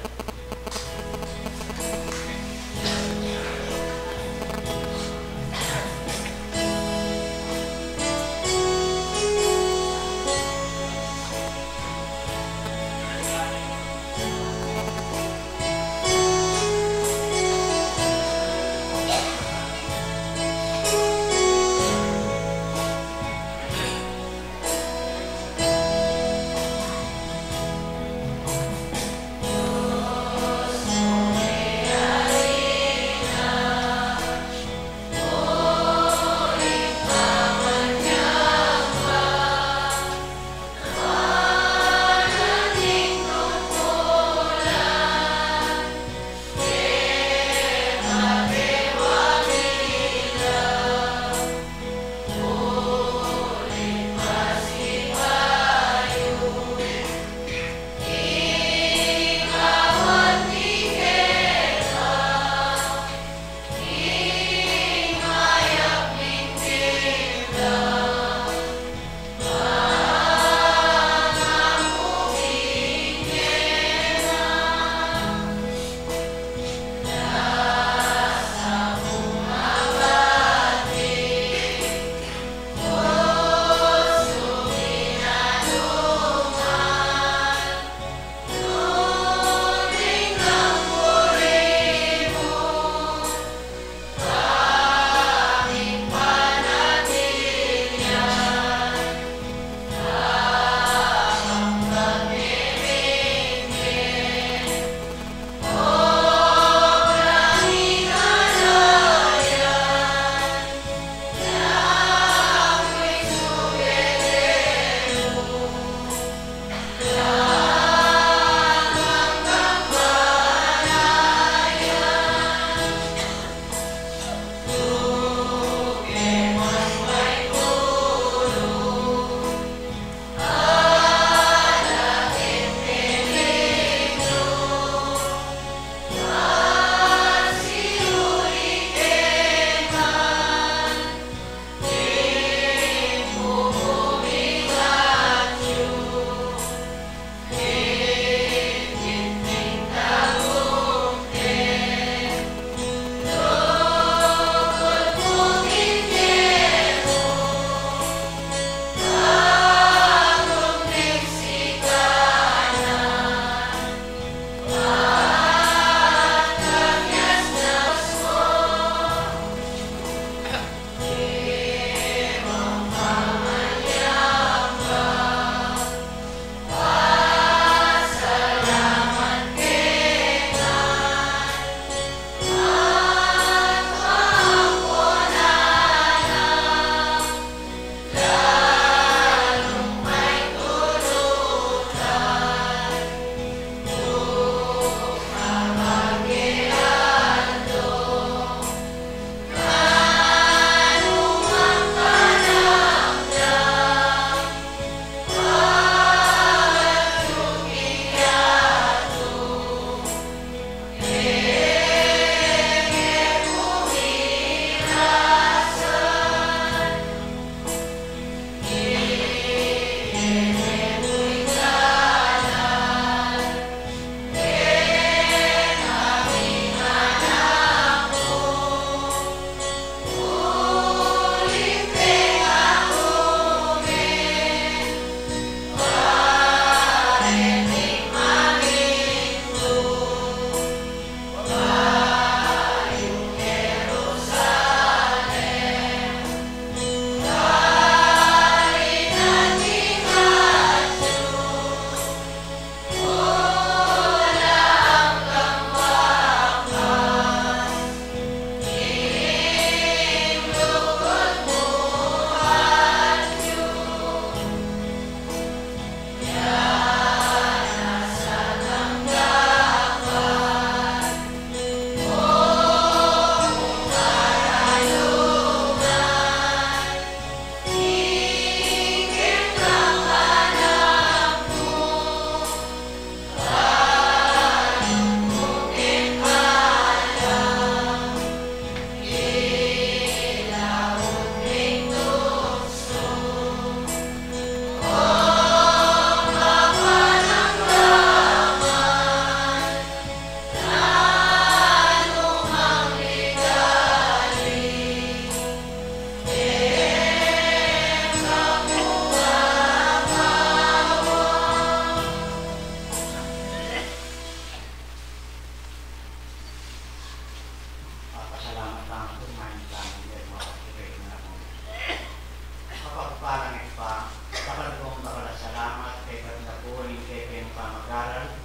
mag-aral.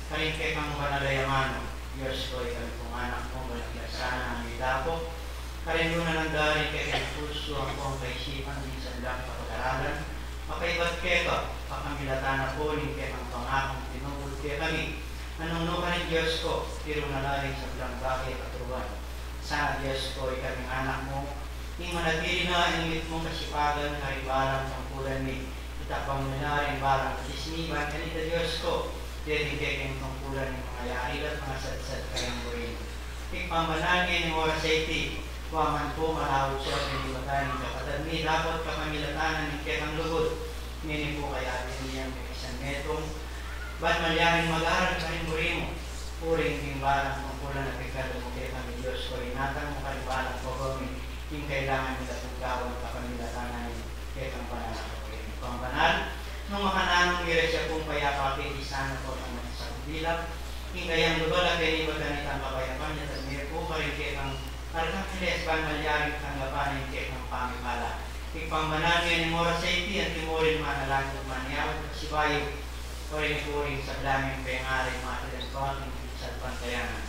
Karin kay kang Banalayaman, Diyos ko, ikaw kong anak mo, balaglasana ang idapo. Karin yun na ng darin kay kay puso ang kong kaisipan, minsan lang kapag-aralan. Makaibat kay ka, pakamilatan na po, kay kang pangakong tinubod kay kami. Anong ka rin Diyos ko, pero nalaring sa bilang bagay katuruan. Sana Diyos ko, ikaw ng anak mo, Ing manatili na ingit mong kasipagan, karibalang tangkulan ni itapang mo na rin barang katisniban, kanita Diyos ko, dito kayong tangkulan ng mga yari at mga sadsad kayong buhin. Ipambanangin ng oras sa iti, kuwaman po malawag siya ng ibatan ng kapatadmi, dapat kapamilatanan ng kayang lugod, nini po kaya din niyang may isang metong, ba't malyamin mag-aaral kayong buhin mo, puring yung barang tangkulan na pagkado mo kaya kami Diyos ko, inatang mo karibalang pagawin, yung kailangan nila tugawang kapamilatanan kaya kang banal ang banal. Nung makananong iresya kong payapapit, isana po ang sa kubilang. Yung kayang lubala kaya iba ganit ang kapayapan niya, at may po ka rin kaya kang parang kiles ban malyaring tanggapanin kaya kang pamimala. Ipambanal ngayon yung oras sa iti, ang timorin manalangin at maniyawat at sibayo, o rin ipuring sa blaming pengaring matilang ko at hindi sa pantayanan.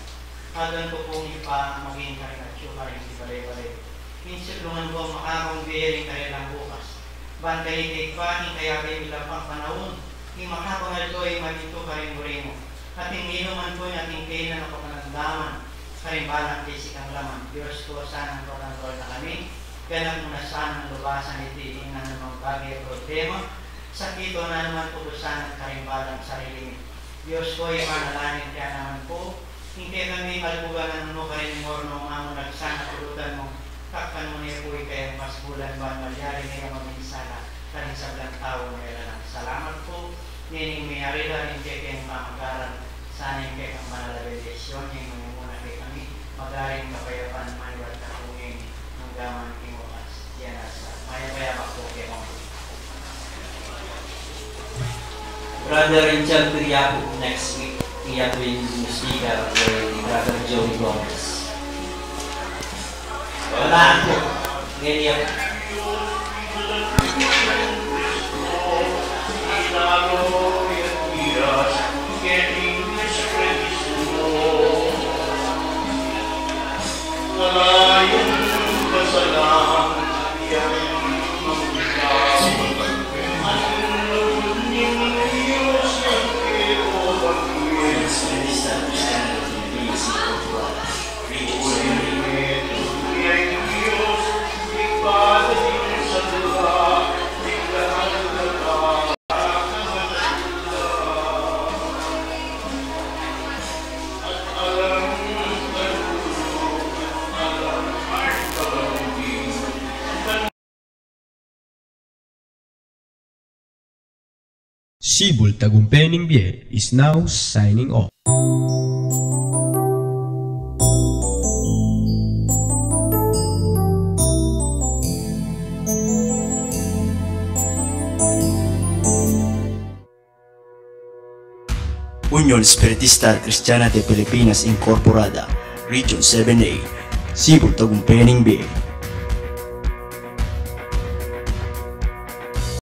Adan ko pong ipa maging karinatsyo ka rin si balay-balay. Insulungan ko makakong biyaring kanilang bukas. Bantay itikpahin kaya kayo ilang pang panahon. Yung makapangal ko ay magito ka rin mo. At yung inuman ko yung ating kailan na kapanagdaman. Karimbalang kisikang laman. Diyos ko, sanang patangkol na kami. Ganang muna sanang lubasan iti na namang bagay problema. Sakito na naman putusan at karimbalang sarili. Diyos ko, yung manalangin kaya naman po. Hindi kami malbugan ng ka rin mo nung amo nagsana pulutan mo. Takpan mo niya po kayang mas bulan ba malyari niya maminsala karin sa bilang tao nila lang. Salamat po. Nining mayari rin kaya kayang pamagaran. Sana yung kaya kang manalabedesyon yung mga muna kay kami. Magaring kapayapan maniwat na kungin ng gaman kimukas. Yan asa. Maya-maya po kaya kong. Brother Richard Tiriaco next week. Iyato yung speaker ni Brother Joey Gomez. Wala po. Ganyan. Sibul Tagumpay Bie is now signing off. Unión Espiritista Cristiana de Pilipinas Incorporada, Region 7A, Sibul Tagumpay Bie.